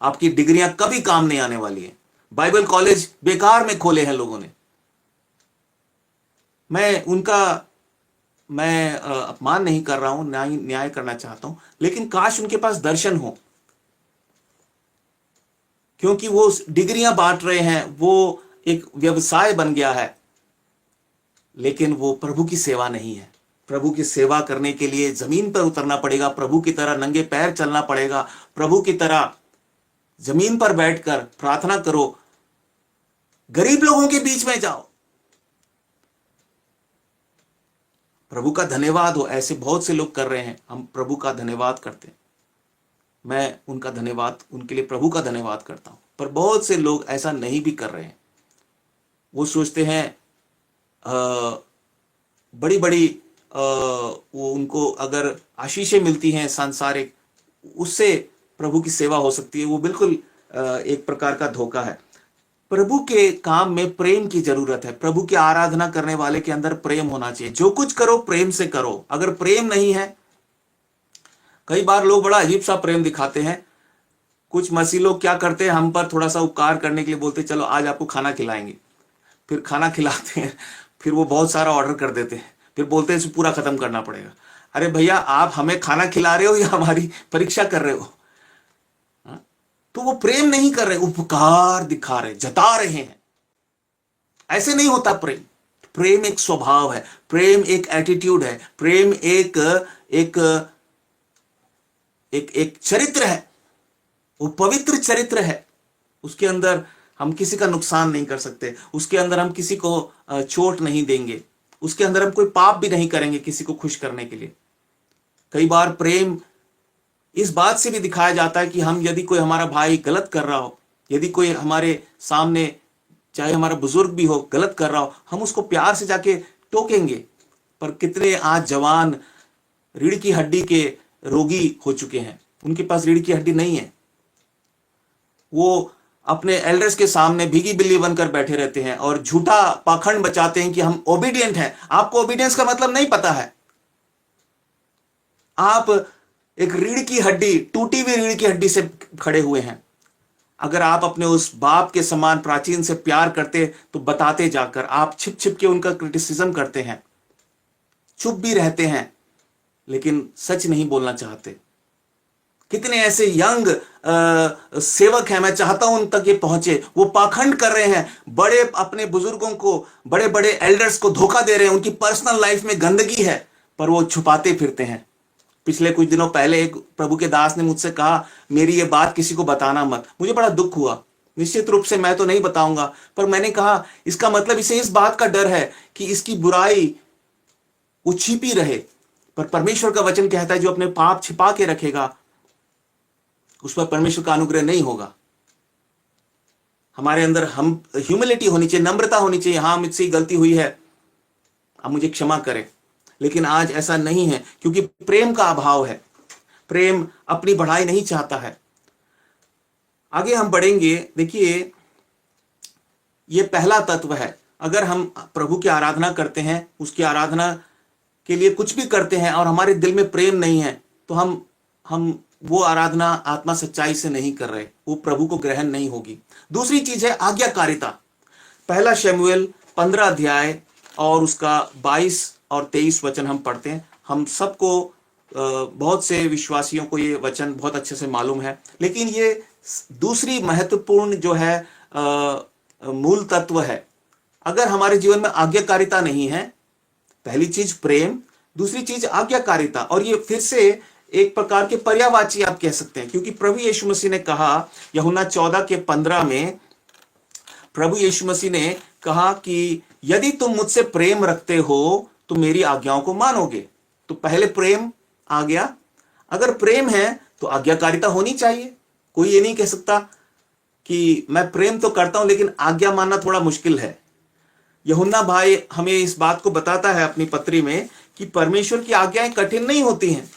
आपकी डिग्रियां कभी काम नहीं आने वाली हैं। बाइबल कॉलेज बेकार में खोले हैं लोगों ने। मैं अपमान नहीं कर रहा हूं, न्याय करना चाहता हूं, लेकिन काश उनके पास दर्शन हो। क्योंकि वो डिग्रियां बांट रहे हैं, वो एक व्यवसाय बन गया है, लेकिन वो प्रभु की सेवा नहीं है। प्रभु की सेवा करने के लिए जमीन पर उतरना पड़ेगा, प्रभु की तरह नंगे पैर चलना पड़ेगा, प्रभु की तरह जमीन पर बैठकर प्रार्थना करो, गरीब लोगों के बीच में जाओ। प्रभु का धन्यवाद हो, ऐसे बहुत से लोग कर रहे हैं, हम प्रभु का धन्यवाद करते हैं, मैं उनका धन्यवाद, उनके लिए प्रभु का धन्यवाद करता हूं। पर बहुत से लोग ऐसा नहीं भी कर रहे हैं। वो सोचते हैं बड़ी बड़ी वो उनको अगर आशीषें मिलती हैं सांसारिक, उससे प्रभु की सेवा हो सकती है। वो बिल्कुल एक प्रकार का धोखा है। प्रभु के काम में प्रेम की जरूरत है। प्रभु की आराधना करने वाले के अंदर प्रेम होना चाहिए। जो कुछ करो प्रेम से करो। अगर प्रेम नहीं है, कई बार लोग बड़ा अजीब सा प्रेम दिखाते हैं। कुछ मसीह लोग क्या करते हैं, हम पर थोड़ा सा उपकार करने के लिए बोलते हैं चलो आज आपको खाना खिलाएंगे, फिर खाना खिलाते हैं, फिर वो बहुत सारा ऑर्डर कर देते हैं, फिर बोलते हैं इसे पूरा खत्म करना पड़ेगा। अरे भैया, आप हमें खाना खिला रहे हो या हमारी परीक्षा कर रहे हो? तो वो प्रेम नहीं कर रहे, उपकार दिखा रहे, जता रहे हैं। ऐसे नहीं होता प्रेम। प्रेम एक स्वभाव है, प्रेम एक एटीट्यूड है, प्रेम एक एक एक एक चरित्र है। वो पवित्र चरित्र है। उसके अंदर हम किसी का नुकसान नहीं कर सकते, उसके अंदर हम किसी को चोट नहीं देंगे, उसके अंदर हम कोई पाप भी नहीं करेंगे किसी को खुश करने के लिए। कई बार प्रेम इस बात से भी दिखाया जाता है कि हम यदि कोई हमारा भाई गलत कर रहा हो, यदि कोई हमारे सामने, चाहे हमारा बुजुर्ग भी हो, गलत कर रहा हो, हम उसको प्यार से जाके टोकेंगे। पर कितने आज जवान रीढ़ की हड्डी के रोगी हो चुके हैं, उनके पास रीढ़ की हड्डी नहीं है, वो अपने एल्डर्स के सामने भीगी बिल्ली बनकर बैठे रहते हैं और झूठा पाखंड बचाते हैं कि हम ओबीडियंट हैं। आपको ओबीडियंस का मतलब नहीं पता है। आप एक रीढ़ की हड्डी, टूटी हुई रीढ़ की हड्डी से खड़े हुए हैं। अगर आप अपने उस बाप के समान प्राचीन से प्यार करते तो बताते जाकर, आप छिप छिप के उनका क्रिटिसिज्म करते हैं, चुप भी रहते हैं, लेकिन सच नहीं बोलना चाहते। कितने ऐसे यंग सेवक हैं, मैं चाहता हूं उन तक ये पहुंचे, वो पाखंड कर रहे हैं, बड़े अपने बुजुर्गों को, बड़े बड़े एल्डर्स को धोखा दे रहे हैं, उनकी पर्सनल लाइफ में गंदगी है, पर वो छुपाते फिरते हैं। पिछले कुछ दिनों पहले एक प्रभु के दास ने मुझसे कहा, मेरी ये बात किसी को बताना मत। मुझे बड़ा दुख हुआ। निश्चित रूप से मैं तो नहीं बताऊंगा, पर मैंने कहा इसका मतलब इसे इस बात का डर है कि इसकी बुराई वो छिपी रहे। पर परमेश्वर का वचन कहता है जो अपने पाप छिपा के रखेगा उस पर परमेश्वर का अनुग्रह नहीं होगा। हमारे अंदर हम ह्यूमिलिटी होनी चाहिए, नम्रता होनी चाहिए। हाँ, मुझसे गलती हुई है, अब मुझे क्षमा करें। लेकिन आज ऐसा नहीं है, क्योंकि प्रेम का अभाव है। प्रेम अपनी बढ़ाई नहीं चाहता है। आगे हम बढ़ेंगे। देखिए, ये पहला तत्व है। अगर हम प्रभु की आराधना करते हैं, उसकी आराधना के लिए कुछ भी करते हैं और हमारे दिल में प्रेम नहीं है, तो हम वो आराधना आत्मा सच्चाई से नहीं कर रहे, वो प्रभु को ग्रहण नहीं होगी। दूसरी चीज है आज्ञाकारिता। पहला शमूएल 15 अध्याय और उसका 22 और 23 वचन हम पढ़ते हैं। हम सबको, बहुत से विश्वासियों को ये वचन बहुत अच्छे से मालूम है, लेकिन ये दूसरी महत्वपूर्ण जो है मूल तत्व है। अगर हमारे जीवन में आज्ञाकारिता नहीं है, पहली चीज प्रेम, दूसरी चीज आज्ञाकारिता, और ये फिर से एक प्रकार के पर्यायवाची आप कह सकते हैं, क्योंकि प्रभु यीशु मसीह ने कहा यूहन्ना 14:15 में, प्रभु यीशु मसीह ने कहा कि यदि तुम मुझसे प्रेम रखते हो तो मेरी आज्ञाओं को मानोगे। तो पहले प्रेम आ गया। अगर प्रेम है तो आज्ञाकारिता होनी चाहिए। कोई ये नहीं कह सकता कि मैं प्रेम तो करता हूं लेकिन आज्ञा मानना थोड़ा मुश्किल है। यूहन्ना भाई हमें इस बात को बताता है अपनी पत्री में कि परमेश्वर की आज्ञाएं कठिन नहीं होती हैं,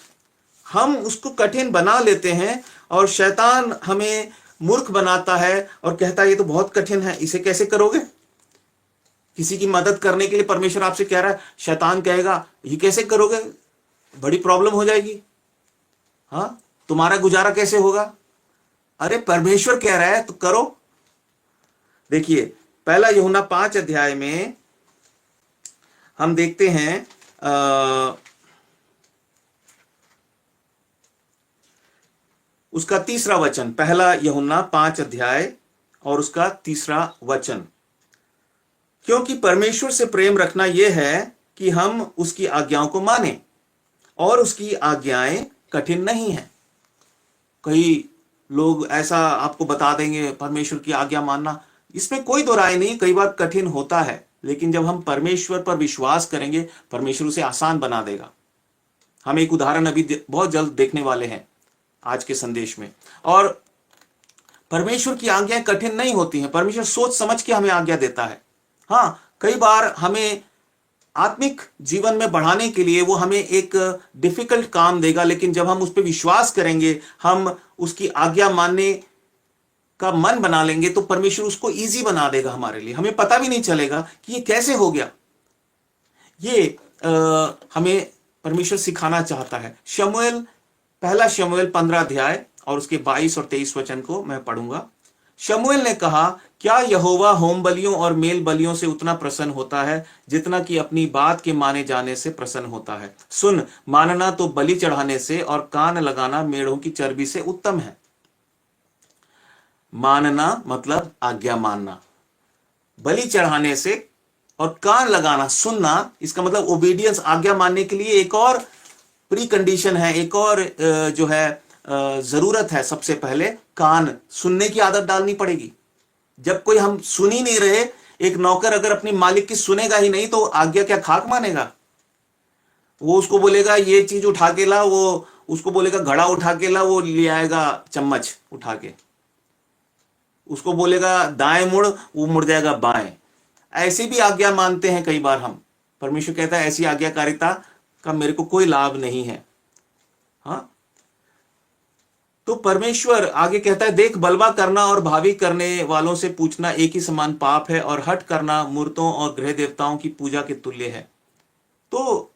हम उसको कठिन बना लेते हैं और शैतान हमें मूर्ख बनाता है और कहता है ये तो बहुत कठिन है, इसे कैसे करोगे। किसी की मदद करने के लिए परमेश्वर आपसे कह रहा है, शैतान कहेगा ये कैसे करोगे, बड़ी प्रॉब्लम हो जाएगी, हाँ तुम्हारा गुजारा कैसे होगा। अरे परमेश्वर कह रहा है तो करो। देखिए, पहला यूहन्ना 5 अध्याय में हम देखते हैं उसका तीसरा वचन, पहला यूहन्ना 5 अध्याय और उसका तीसरा वचन। क्योंकि परमेश्वर से प्रेम रखना यह है कि हम उसकी आज्ञाओं को माने, और उसकी आज्ञाएं कठिन नहीं है। कई लोग ऐसा आपको बता देंगे परमेश्वर की आज्ञा मानना, इसमें कोई दो राय नहीं, कई बार कठिन होता है, लेकिन जब हम परमेश्वर पर विश्वास करेंगे परमेश्वर उसे आसान बना देगा। हम एक उदाहरण अभी बहुत जल्द देखने वाले हैं आज के संदेश में। और परमेश्वर की आज्ञाएं कठिन नहीं होती हैं, परमेश्वर सोच समझ के हमें आज्ञा देता है। हाँ, कई बार हमें आत्मिक जीवन में बढ़ाने के लिए वो हमें एक डिफिकल्ट काम देगा, लेकिन जब हम उस पर विश्वास करेंगे, हम उसकी आज्ञा मानने का मन बना लेंगे, तो परमेश्वर उसको इजी बना देगा हमारे लिए। हमें पता भी नहीं चलेगा कि ये कैसे हो गया। ये हमें परमेश्वर सिखाना चाहता है। शमूएल, पहला शमूएल 15 अध्याय और उसके 22 और 23 वचन को मैं पढ़ूंगा। शमूएल ने कहा, क्या यहोवा होम बलियों और मेल बलियों से उतना प्रसन्न होता है जितना कि अपनी बात के माने जाने से प्रसन्न होता है? सुन, मानना तो बलि चढ़ाने से और कान लगाना मेढ़ों की चर्बी से उत्तम है। मानना मतलब आज्ञा मानना, बलि चढ़ाने से, और कान लगाना सुनना, इसका मतलब ओबीडियंस, आज्ञा मानने के लिए एक और प्री कंडीशन है, एक और जो है जरूरत है। सबसे पहले कान सुनने की आदत डालनी पड़ेगी। जब कोई हम सुन ही नहीं रहे, एक नौकर अगर अपनी मालिक की सुनेगा ही नहीं तो आज्ञा क्या खाक मानेगा? वो उसको बोलेगा ये चीज उठा के ला, वो उसको बोलेगा घड़ा उठा के ला, वो ले आएगा चम्मच उठा के। उसको बोलेगा दाएं मुड़, वो मुड़ जाएगा बाएं। ऐसे भी आज्ञा मानते हैं कई बार हम। परमेश्वर कहता है ऐसी आज्ञाकारिता का मेरे को कोई लाभ नहीं है। हाँ, तो परमेश्वर आगे कहता है, देख, बलवा करना और भावी करने वालों से पूछना एक ही समान पाप है, और हट करना मूर्तों और ग्रह देवताओं की पूजा के तुल्य है। तो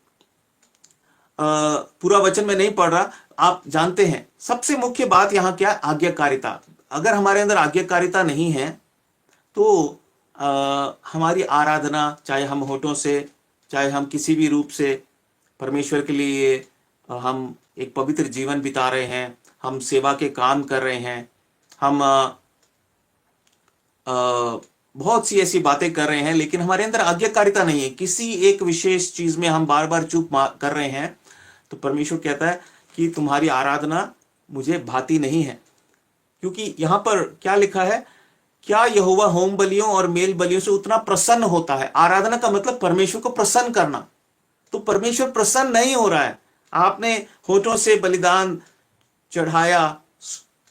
पूरा वचन में नहीं पढ़ रहा, आप जानते हैं सबसे मुख्य बात यहां क्या? आज्ञाकारिता। अगर हमारे अंदर आज्ञाकारिता नहीं है तो हमारी आराधना, चाहे हम होठों से, चाहे हम किसी भी रूप से परमेश्वर के लिए हम एक पवित्र जीवन बिता रहे हैं, हम सेवा के काम कर रहे हैं, हम बहुत सी ऐसी बातें कर रहे हैं, लेकिन हमारे अंदर आज्ञाकारिता नहीं है, किसी एक विशेष चीज में हम बार बार चूक कर रहे हैं, तो परमेश्वर कहता है कि तुम्हारी आराधना मुझे भाती नहीं है। क्योंकि यहां पर क्या लिखा है? क्या यहोवा होम बलियों और मेल बलियों से उतना प्रसन्न होता है? आराधना का मतलब परमेश्वर को प्रसन्न करना। तो परमेश्वर प्रसन्न नहीं हो रहा है। आपने होठों से बलिदान चढ़ाया,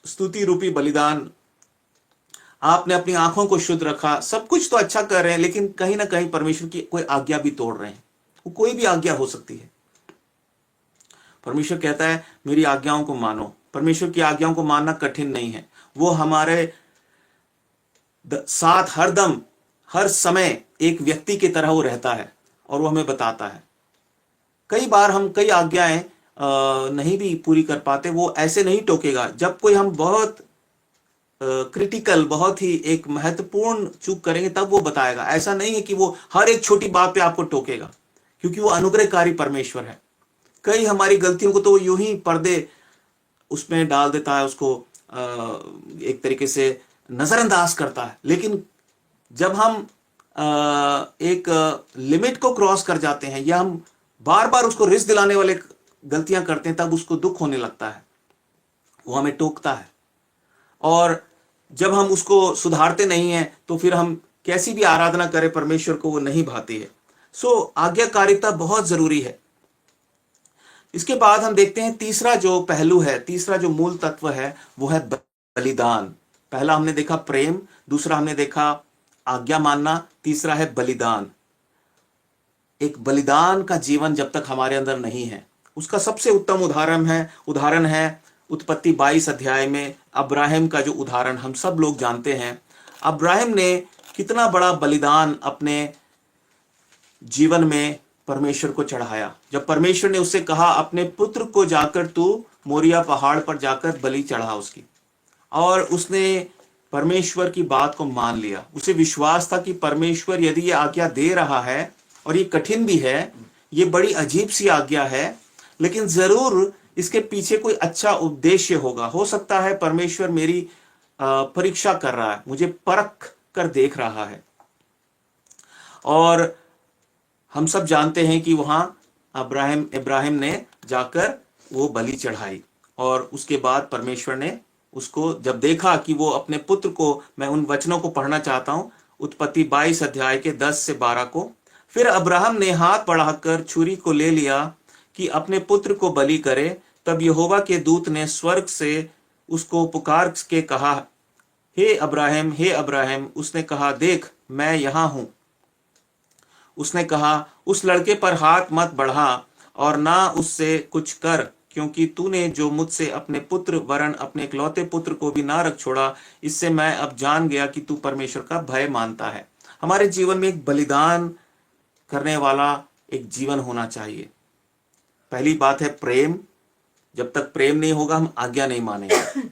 स्तुति रूपी बलिदान, आपने अपनी आंखों को शुद्ध रखा, सब कुछ तो अच्छा कर रहे हैं, लेकिन कहीं ना कहीं परमेश्वर की कोई आज्ञा भी तोड़ रहे हैं। वो कोई भी आज्ञा हो सकती है। परमेश्वर कहता है मेरी आज्ञाओं को मानो। परमेश्वर की आज्ञाओं को मानना कठिन नहीं है। वो हमारे साथ हरदम, हर समय एक व्यक्ति की तरह वो रहता है और वो हमें बताता है। कई बार हम कई आज्ञाएं नहीं भी पूरी कर पाते, वो ऐसे नहीं टोकेगा। जब कोई हम बहुत क्रिटिकल, बहुत ही एक महत्वपूर्ण चूक करेंगे तब वो बताएगा। ऐसा नहीं है कि वो हर एक छोटी बात पे आपको टोकेगा, क्योंकि वो अनुग्रहकारी परमेश्वर है। कई हमारी गलतियों को तो यूं ही पर्दे उसमें डाल देता है, उसको एक तरीके से नजरअंदाज करता है। लेकिन जब हम एक लिमिट को क्रॉस कर जाते हैं, या हम बार बार उसको रिस्क दिलाने वाले गलतियां करते हैं, तब उसको दुख होने लगता है, वो हमें टोकता है। और जब हम उसको सुधारते नहीं हैं तो फिर हम कैसी भी आराधना करें, परमेश्वर को वो नहीं भाती है। सो आज्ञाकारिता बहुत जरूरी है। इसके बाद हम देखते हैं तीसरा जो पहलू है, तीसरा जो मूल तत्व है, वो है बलिदान। पहला हमने देखा प्रेम, दूसरा हमने देखा आज्ञा मानना, तीसरा है बलिदान। एक बलिदान का जीवन जब तक हमारे अंदर नहीं है, उसका सबसे उत्तम उदाहरण है उत्पत्ति 22 अध्याय में अब्राहम का जो उदाहरण हम सब लोग जानते हैं। अब्राहम ने कितना बड़ा बलिदान अपने जीवन में परमेश्वर को चढ़ाया। जब परमेश्वर ने उससे कहा अपने पुत्र को जाकर तू मोरिया पहाड़ पर जाकर बलि चढ़ा उसकी, और उसने परमेश्वर की बात को मान लिया। उसे विश्वास था कि परमेश्वर यदि ये आज्ञा दे रहा है, और ये कठिन भी है, ये बड़ी अजीब सी आज्ञा है, लेकिन जरूर इसके पीछे कोई अच्छा उद्देश्य होगा। हो सकता है परमेश्वर मेरी परीक्षा कर रहा है, मुझे परख कर देख रहा है। और हम सब जानते हैं कि वहां इब्राहिम ने जाकर वो बलि चढ़ाई, और उसके बाद परमेश्वर ने उसको जब देखा कि वो अपने पुत्र को, मैं उन वचनों को पढ़ना चाहता हूं, उत्पत्ति 22 अध्याय के 10 से 12 को। फिर अब्राहम ने हाथ बढ़ाकर छुरी को ले लिया कि अपने पुत्र को बलि करे। तब यहोवा के दूत ने स्वर्ग से उसको पुकार के कहा, हे अब्राहम, हे अब्राहम। उसने कहा, देख मैं यहां हूं। उसने कहा, उस लड़के पर हाथ मत बढ़ा और ना उससे कुछ कर, क्योंकि तूने जो मुझसे अपने पुत्र वरन अपने इकलौते पुत्र को भी ना रख छोड़ा, इससे मैं अब जान गया कि तू परमेश्वर का भय मानता है। हमारे जीवन में एक बलिदान करने वाला एक जीवन होना चाहिए। पहली बात है प्रेम। जब तक प्रेम नहीं होगा हम आज्ञा नहीं मानेंगे।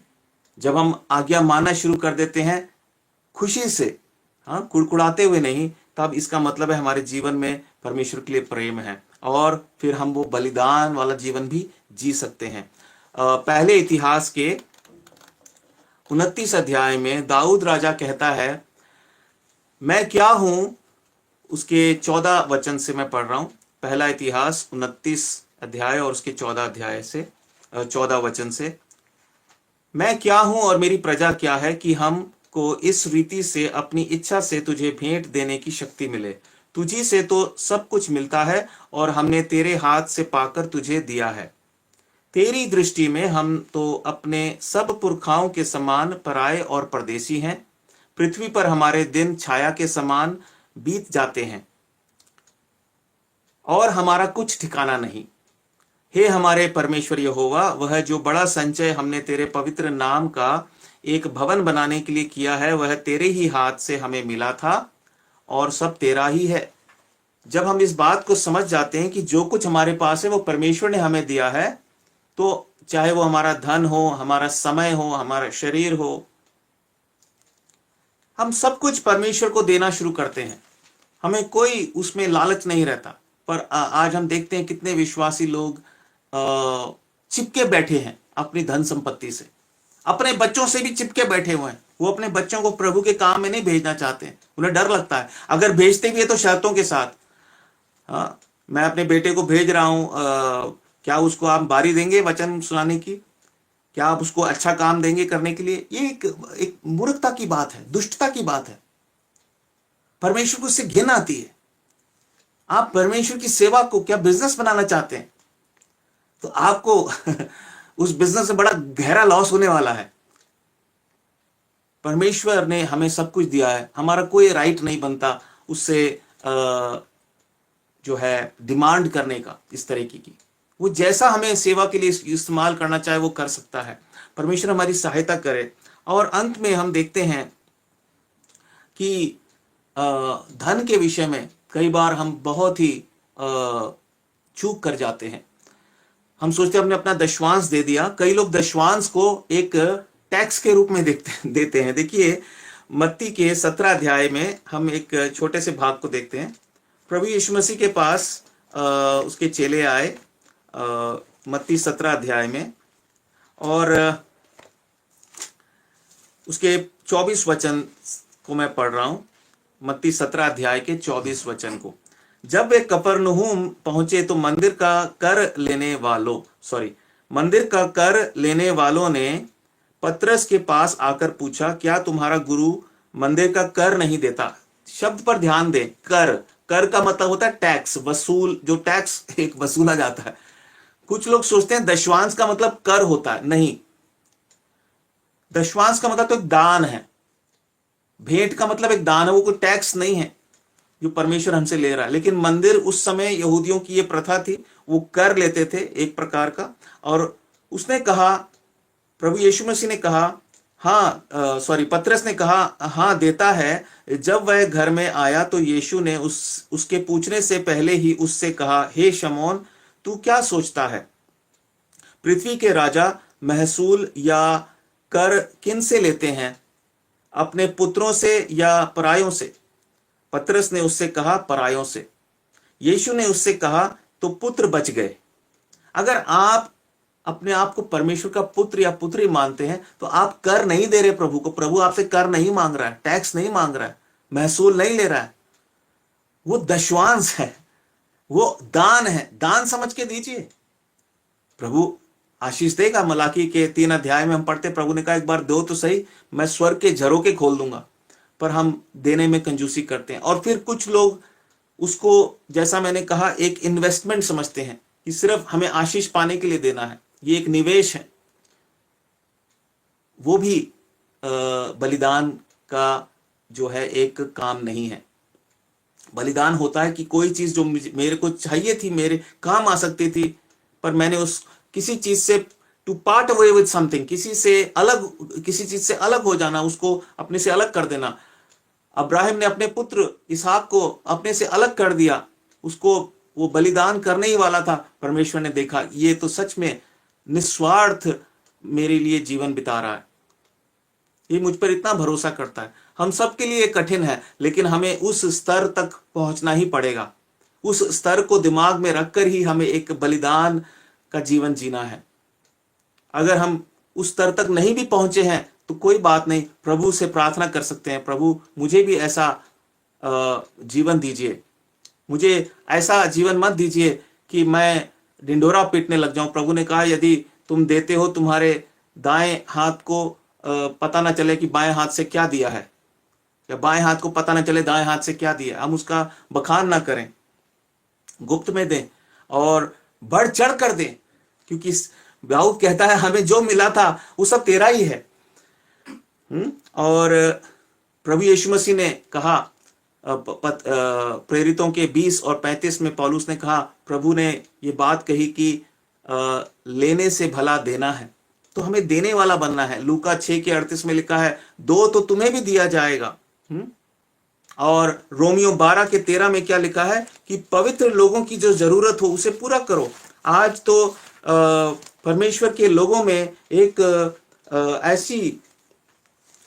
जब हम आज्ञा मानना शुरू कर देते हैं खुशी से, हाँ, कुड़कुड़ाते हुए नहीं, तब इसका मतलब है हमारे जीवन में परमेश्वर के लिए प्रेम है, और फिर हम वो बलिदान वाला जीवन भी जी सकते हैं। पहले इतिहास के 29 अध्याय में दाऊद राजा कहता है, मैं क्या हूं, उसके 14 वचन से मैं पढ़ रहा हूं। पहला इतिहास 29 अध्याय और उसके 14 वचन से, मैं क्या हूं और मेरी प्रजा क्या है कि हमको इस रीति से अपनी इच्छा से तुझे भेंट देने की शक्ति मिले। तुझी से तो सब कुछ मिलता है और हमने तेरे हाथ से पाकर तुझे दिया है। तेरी दृष्टि में हम तो अपने सब पुरखाओं के समान पराये और परदेसी हैं। पृथ्वी पर हमारे दिन छाया के समान बीत जाते हैं और हमारा कुछ ठिकाना नहीं। हे हमारे परमेश्वर यहोवा, वह जो बड़ा संचय हमने तेरे पवित्र नाम का एक भवन बनाने के लिए किया है, वह तेरे ही हाथ से हमें मिला था और सब तेरा ही है। जब हम इस बात को समझ जाते हैं कि जो कुछ हमारे पास है वो परमेश्वर ने हमें दिया है, तो चाहे वो हमारा धन हो, हमारा समय हो, हमारा शरीर हो, हम सब कुछ परमेश्वर को देना शुरू करते हैं। हमें कोई उसमें लालच नहीं रहता। पर आज हम देखते हैं कितने विश्वासी लोग चिपके बैठे हैं अपनी धन संपत्ति से, अपने बच्चों से भी चिपके बैठे हुए हैं। वो अपने बच्चों को प्रभु के काम में नहीं भेजना चाहते हैं, उन्हें डर लगता है। अगर भेजते भी है तो शर्तों के साथ। मैं अपने बेटे को भेज रहा हूं, क्या उसको आप बारी देंगे वचन सुनाने की? क्या आप उसको अच्छा काम देंगे करने के लिए? ये एक मूर्खता की बात है, दुष्टता की बात है। परमेश्वर को इससे घिन आती है। आप परमेश्वर की सेवा को क्या बिजनेस बनाना चाहते हैं, तो आपको उस बिजनेस में बड़ा गहरा लॉस होने वाला है। परमेश्वर ने हमें सब कुछ दिया है, हमारा कोई राइट नहीं बनता उससे जो है डिमांड करने का इस तरीके की। वो जैसा हमें सेवा के लिए इस्तेमाल करना चाहे वो कर सकता है। परमेश्वर हमारी सहायता करे। और अंत में हम देखते हैं कि धन के विषय में कई बार हम बहुत ही चूक कर जाते हैं। हम सोचते हैं हमने अपना दशवांश दे दिया। कई लोग दशवांश को एक टैक्स के रूप में देते हैं। देखिए मत्ती के 17 अध्याय में हम एक छोटे से भाग को देखते हैं। प्रभु यीशु मसीह के पास उसके चेले आए मत्ती 17 अध्याय में, और उसके 24 वचन को मैं पढ़ रहा हूं। मत्ती 17 अध्याय के 24 वचन को। जब वे कफरनहूम पहुंचे तो मंदिर का कर लेने वालों ने पतरस के पास आकर पूछा, क्या तुम्हारा गुरु मंदिर का कर नहीं देता? शब्द पर ध्यान दें। कर का मतलब होता है टैक्स वसूल, जो टैक्स एक वसूला जाता है। कुछ लोग सोचते हैं दशवांश का मतलब कर होता है। नहीं, दशवांश का मतलब तो एक दान है। भेंट का मतलब एक दान है, वो कोई टैक्स नहीं है जो परमेश्वर हमसे ले रहा है। लेकिन मंदिर उस समय यहूदियों की ये प्रथा थी, वो कर लेते थे एक प्रकार का। और उसने कहा, प्रभु यीशु मसीह ने कहा, पतरस ने कहा, हाँ देता है। जब वह घर में आया तो यीशु ने उसके पूछने से पहले ही उससे कहा, हे शमौन, तू क्या सोचता है? पृथ्वी के राजा महसूल या कर किन से लेते हैं, अपने पुत्रों से या परायों से? पतरस ने उससे कहा, परायों से। यीशु ने उससे कहा, तो पुत्र बच गए। अगर आप अपने आप को परमेश्वर का पुत्र या पुत्री मानते हैं, तो आप कर नहीं दे रहे प्रभु को। प्रभु आपसे कर नहीं मांग रहा है, टैक्स नहीं मांग रहा है, महसूल नहीं ले रहा है। वो दशवांश है, वो दान है, दान समझ के दीजिए। प्रभु आशीष देगा। मलाकी के 3 अध्याय में हम पढ़ते, प्रभु ने कहा एक बार दो तो सही, मैं स्वर्ग के झरोखे खोल दूंगा। पर हम देने में कंजूसी करते हैं। और फिर कुछ लोग उसको, जैसा मैंने कहा, एक इन्वेस्टमेंट समझते हैं कि सिर्फ हमें आशीष पाने के लिए देना है, ये एक निवेश है। वो भी बलिदान का जो है एक काम नहीं है। बलिदान होता है कि कोई चीज जो मेरे को चाहिए थी, मेरे काम आ सकती थी, पर मैंने उस किसी चीज से, to part away with something, किसी चीज से अलग हो जाना, उसको अपने से अलग कर देना। अब्राहिम ने अपने पुत्र इसहाक को अपने से अलग कर दिया, उसको वो बलिदान करने ही वाला था। परमेश्वर ने देखा ये तो सच में निस्वार्थ मेरे लिए जीवन बिता रहा है, ये मुझ पर इतना भरोसा करता है। हम सबके लिए कठिन है, लेकिन हमें उस स्तर तक पहुंचना ही पड़ेगा। उस स्तर को दिमाग में रखकर ही हमें एक बलिदान का जीवन जीना है। अगर हम उस स्तर तक नहीं भी पहुंचे हैं तो कोई बात नहीं, प्रभु से प्रार्थना कर सकते हैं, प्रभु मुझे भी ऐसा जीवन दीजिए, मुझे ऐसा जीवन मत दीजिए कि मैं ढिंढोरा पीटने लग जाऊं। प्रभु ने कहा यदि तुम देते हो, तुम्हारे दाएं हाथ को पता ना चले कि बाएं हाथ से क्या दिया है, या बाएं हाथ को पता ना चले दाएं हाथ से क्या दिया। हम उसका बखान ना करें, गुप्त में दें और बढ़ चढ़ कर दें, क्योंकि दाऊद कहता है हमें जो मिला था वो सब तेरा ही है। और प्रभु यीशु मसीह ने कहा, प्रेरितों के 20 और 35 में पौलुस ने कहा, प्रभु ने ये बात कही कि लेने से भला देना है, तो हमें देने वाला बनना है। लूका 6 के 38 में लिखा है, दो तो तुम्हें भी दिया जाएगा। और रोमियो 12 के 13 में क्या लिखा है कि पवित्र लोगों की जो जरूरत हो उसे पूरा करो। आज तो परमेश्वर के लोगों में एक ऐसी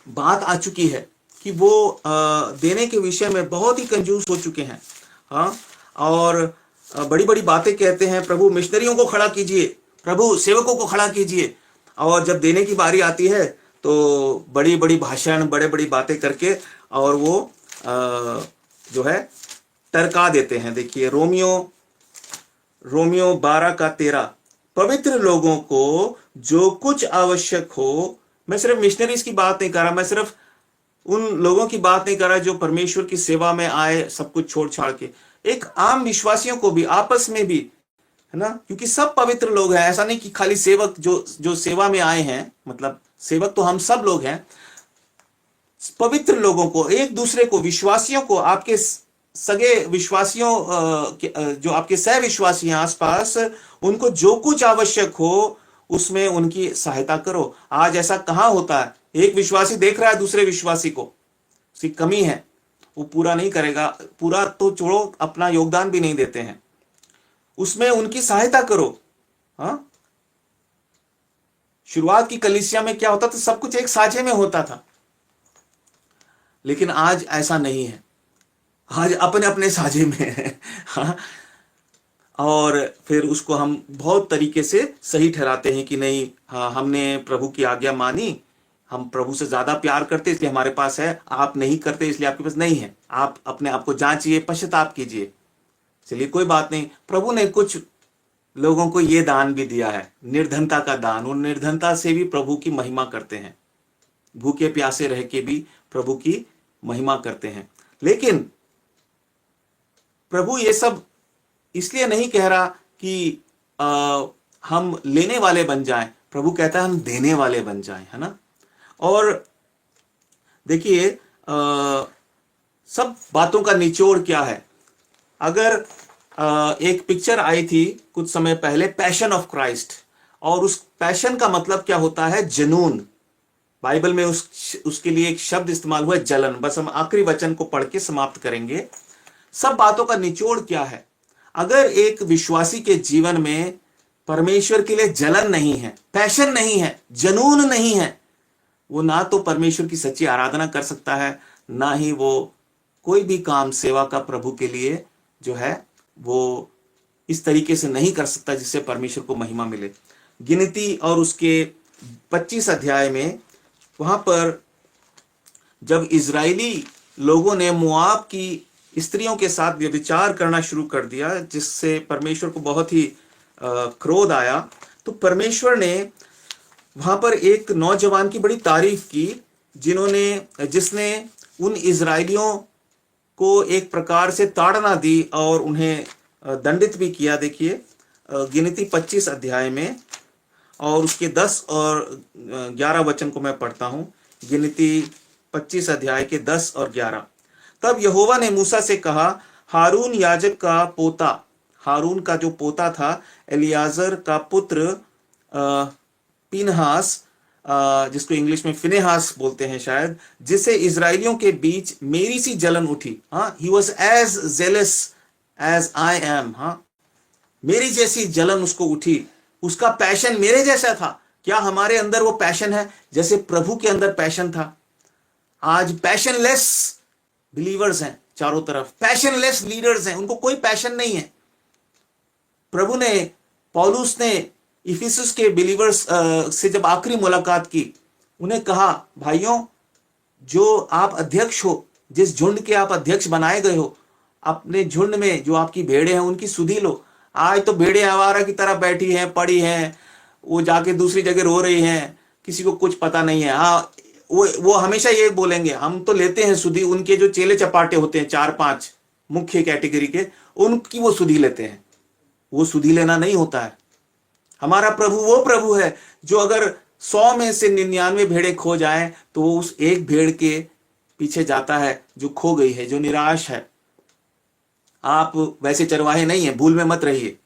बात आ चुकी है कि वो देने के विषय में बहुत ही कंजूस हो चुके हैं। हाँ, और बड़ी बड़ी बातें कहते हैं, प्रभु मिशनरियों को खड़ा कीजिए, प्रभु सेवकों को खड़ा कीजिए। और जब देने की बारी आती है तो बड़ी बड़ी भाषण, बड़े बड़ी बातें करके और वो जो है टरका देते हैं। देखिए रोमियो 12 का 13, पवित्र लोगों को जो कुछ आवश्यक हो, मैं सिर्फ मिशनरीज की बात नहीं कर रहा, मैं सिर्फ उन लोगों की बात नहीं कर रहा जो परमेश्वर की सेवा में आए सब कुछ छोड़ छाड़ के, एक आम विश्वासियों को भी, आपस में भी, है ना, क्योंकि सब पवित्र लोग हैं। ऐसा नहीं कि खाली सेवक जो सेवा में आए हैं, मतलब सेवक तो हम सब लोग हैं। पवित्र लोगों को, एक दूसरे को, विश्वासियों को, आपके सगे विश्वासियों, जो आपके सह विश्वासी हैं आसपास, उनको जो कुछ आवश्यक हो उसमें उनकी सहायता करो। आज ऐसा कहां होता है, एक विश्वासी देख रहा है दूसरे विश्वासी को, उसकी कमी है, वो पूरा नहीं करेगा, पूरा तो छोड़ो, अपना योगदान भी नहीं देते हैं, उसमें उनकी सहायता करो। हाँ, शुरुआत की कलीसिया में क्या होता था, सब कुछ एक साझे में होता था, लेकिन आज ऐसा नहीं है, आज अपने अपने साझे में है। हाँ, और फिर उसको हम बहुत तरीके से सही ठहराते हैं कि नहीं, हाँ हमने प्रभु की आज्ञा मानी, हम प्रभु से ज्यादा प्यार करते इसलिए हमारे पास है, आप नहीं करते इसलिए आपके पास नहीं है, आप अपने आप को जांचिए, पश्चाताप कीजिए। चलिए कोई बात नहीं, प्रभु ने कुछ लोगों को ये दान भी दिया है, निर्धनता का दान, और निर्धनता से भी प्रभु की महिमा करते हैं, भूखे प्यासे रह के भी प्रभु की महिमा करते हैं। लेकिन प्रभु ये सब इसलिए नहीं कह रहा कि हम लेने वाले बन जाएं, प्रभु कहता है हम देने वाले बन जाएं, है ना। और देखिए सब बातों का निचोड़ क्या है। अगर एक पिक्चर आई थी कुछ समय पहले, पैशन ऑफ क्राइस्ट, और उस पैशन का मतलब क्या होता है, जुनून। बाइबल में उसके लिए एक शब्द इस्तेमाल हुआ है, जलन। बस हम आखिरी वचन को पढ़ के समाप्त करेंगे। सब बातों का निचोड़ क्या है। अगर एक विश्वासी के जीवन में परमेश्वर के लिए जलन नहीं है, पैशन नहीं है, जुनून नहीं है, वो ना तो परमेश्वर की सच्ची आराधना कर सकता है, ना ही वो कोई भी काम सेवा का प्रभु के लिए जो है वो इस तरीके से नहीं कर सकता जिससे परमेश्वर को महिमा मिले। गिनती और उसके 25 अध्याय में, वहां पर जब इजरायली लोगों ने मोआब की स्त्रियों के साथ व्यभिचार करना शुरू कर दिया, जिससे परमेश्वर को बहुत ही क्रोध आया, तो परमेश्वर ने वहां पर एक नौजवान की बड़ी तारीफ की, जिसने उन इजरायलियों को एक प्रकार से ताड़ना दी और उन्हें दंडित भी किया। देखिए गिनती 25 अध्याय में और उसके 10 और 11 वचन को मैं पढ़ता हूं। गिनती 25 अध्याय के 10 और 11। तब यहोवा ने मूसा से कहा, हारून याजक का पोता, हारून का जो पोता था, एलियाजर का पुत्र पिनहास, जिसको इंग्लिश में फिनेहास बोलते हैं शायद, जिसे इजरायलियों के बीच मेरी सी जलन उठी। हाँ, he was as jealous as I am. हाँ, मेरी जैसी जलन उसको उठी, उसका पैशन मेरे जैसा था। क्या हमारे अंदर वो पैशन है जैसे प्रभु के अंदर पैशन था? आज पैशनलेस बिलीवर्स हैं चारों तरफ, पैशनलेस लीडर्स हैं, उनको कोई पैशन नहीं है। प्रभु ने, पौलुस ने इफिसुस के बिलीवर्स से जब आखिरी मुलाकात की, उन्हें कहा, भाइयों, जो आप अध्यक्ष हो, जिस झुंड के आप अध्यक्ष बनाए गए हो, अपने झुंड में जो आपकी भेड़ें हैं उनकी सुधि लो। आज तो भेड़ें आवारा की तरह बैठी हैं, पड़ी हैं, वो जाके दूसरी जगह रो रही हैं, किसी को कुछ पता नहीं है। हाँ, वो हमेशा ये बोलेंगे, हम तो लेते हैं सुधि। उनके जो चेले चपाटे होते हैं 4-5 मुख्य कैटेगरी के, उनकी वो सुधि लेते हैं। वो सुधि लेना नहीं होता है। हमारा प्रभु वो प्रभु है जो अगर 100 में से 99 भेड़ें खो जाएं तो वो उस एक भेड़ के पीछे जाता है जो खो गई है, जो निराश है। आप वैसे चरवाहे नहीं है, भूल में मत रहिए।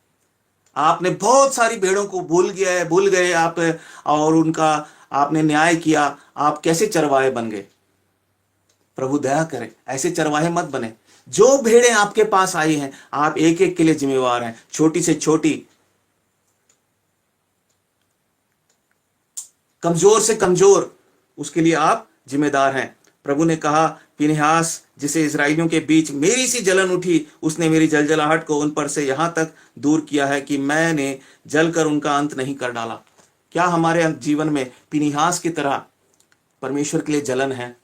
आपने बहुत सारी भेड़ों को भूल गए आप, और उनका आपने न्याय किया। आप कैसे चरवाहे बन गए? प्रभु दया करे, ऐसे चरवाहे मत बने। जो भेड़ें आपके पास आई हैं, आप एक एक के लिए जिम्मेवार हैं, छोटी से छोटी, कमजोर से कमजोर, उसके लिए आप जिम्मेदार हैं। प्रभु ने कहा, फिनेहास, जिसे इजरायलियों के बीच मेरी सी जलन उठी, उसने मेरी जलजलाहट को उन पर से यहां तक दूर किया है कि मैंने जलकर उनका अंत नहीं कर डाला। क्या हमारे जीवन में फिनेहास की तरह परमेश्वर के लिए जलन है?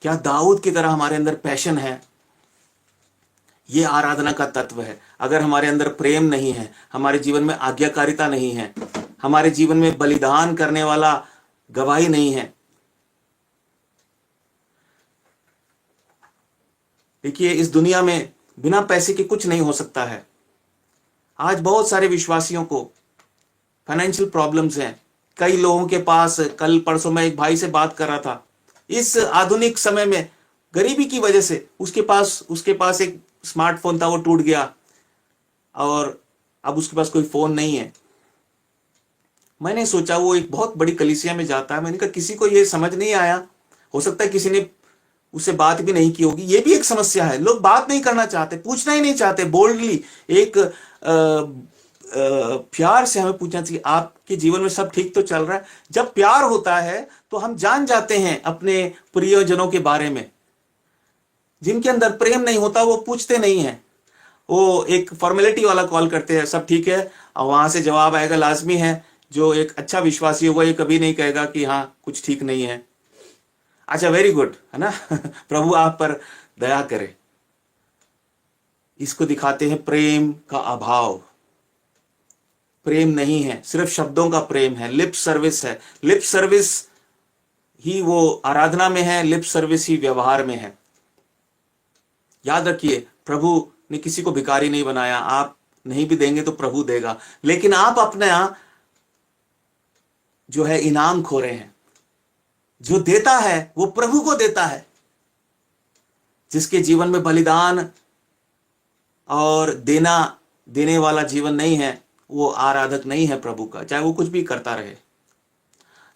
क्या दाऊद की तरह हमारे अंदर पैशन है? ये आराधना का तत्व है। अगर हमारे अंदर प्रेम नहीं है, हमारे जीवन में आज्ञाकारिता नहीं है, हमारे जीवन में बलिदान करने वाला गवाही नहीं है। देखिए, इस दुनिया में बिना पैसे के कुछ नहीं हो सकता है। आज बहुत सारे विश्वासियों को फाइनेंशियल प्रॉब्लम्स हैं। कई लोगों के पास, कल परसों मैं एक भाई से बात कर रहा था, इस आधुनिक समय में गरीबी की वजह से उसके पास एक स्मार्टफोन था, वो टूट गया और अब उसके पास कोई फोन नहीं है। मैंने सोचा, वो एक बहुत बड़ी कलीसिया में जाता है, मैंने कहा किसी को ये समझ नहीं आया, हो सकता है किसी ने उससे बात भी नहीं की होगी। ये भी एक समस्या है, लोग बात नहीं करना चाहते, पूछना ही नहीं चाहते। बोल्डली एक प्यार से हमें पूछना चाहिए, आपके जीवन में सब ठीक तो चल रहा है? जब प्यार होता है तो हम जान जाते हैं अपने प्रियजनों के बारे में। जिनके अंदर प्रेम नहीं होता वो पूछते नहीं हैं, वो एक फॉर्मेलिटी वाला कॉल करते हैं, सब ठीक है, और वहां से जवाब आएगा लाजमी है। जो एक अच्छा विश्वासी होगा ये कभी नहीं कहेगा कि हाँ कुछ ठीक नहीं है। अच्छा, वेरी गुड, है ना? प्रभु आप पर दया करे। इसको दिखाते हैं प्रेम का अभाव। प्रेम नहीं है, सिर्फ शब्दों का प्रेम है, लिप सर्विस है। लिप सर्विस ही वो आराधना में है, लिप सर्विस ही व्यवहार में है। याद रखिए, प्रभु ने किसी को भिखारी नहीं बनाया। आप नहीं भी देंगे तो प्रभु देगा, लेकिन आप अपना जो है इनाम खो रहे हैं। जो देता है वो प्रभु को देता है। जिसके जीवन में बलिदान और देने वाला जीवन नहीं है, वो आराधक नहीं है प्रभु का, चाहे वो कुछ भी करता रहे।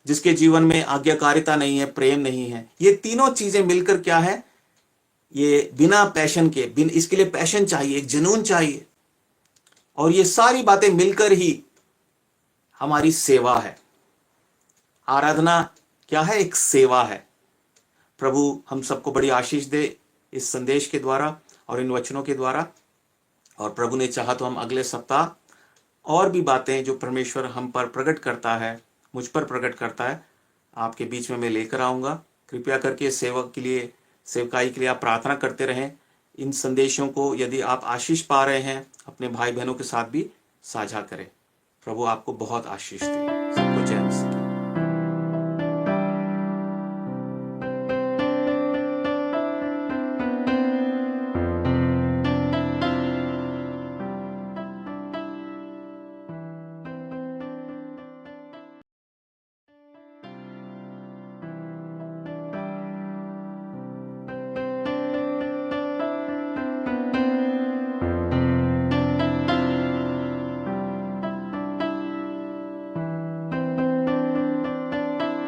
जिसके जीवन में आज्ञाकारिता नहीं है, प्रेम नहीं है, ये तीनों चीजें मिलकर क्या है? ये बिना पैशन के, इसके लिए पैशन चाहिए, एक जुनून चाहिए, और ये सारी बातें मिलकर ही हमारी सेवा है। आराधना क्या है? एक सेवा है। प्रभु हम सबको बड़ी आशीष दे इस संदेश के द्वारा और इन वचनों के द्वारा। और प्रभु ने चाहा तो हम अगले सप्ताह और भी बातें जो परमेश्वर हम पर प्रकट करता है, मुझ पर प्रकट करता है, आपके बीच में मैं लेकर आऊँगा। कृपया करके सेवक के लिए, सेवकाई के लिए आप प्रार्थना करते रहें। इन संदेशों को यदि आप आशीष पा रहे हैं, अपने भाई बहनों के साथ भी साझा करें। प्रभु आपको बहुत आशीष दे। सबको जय मसीह।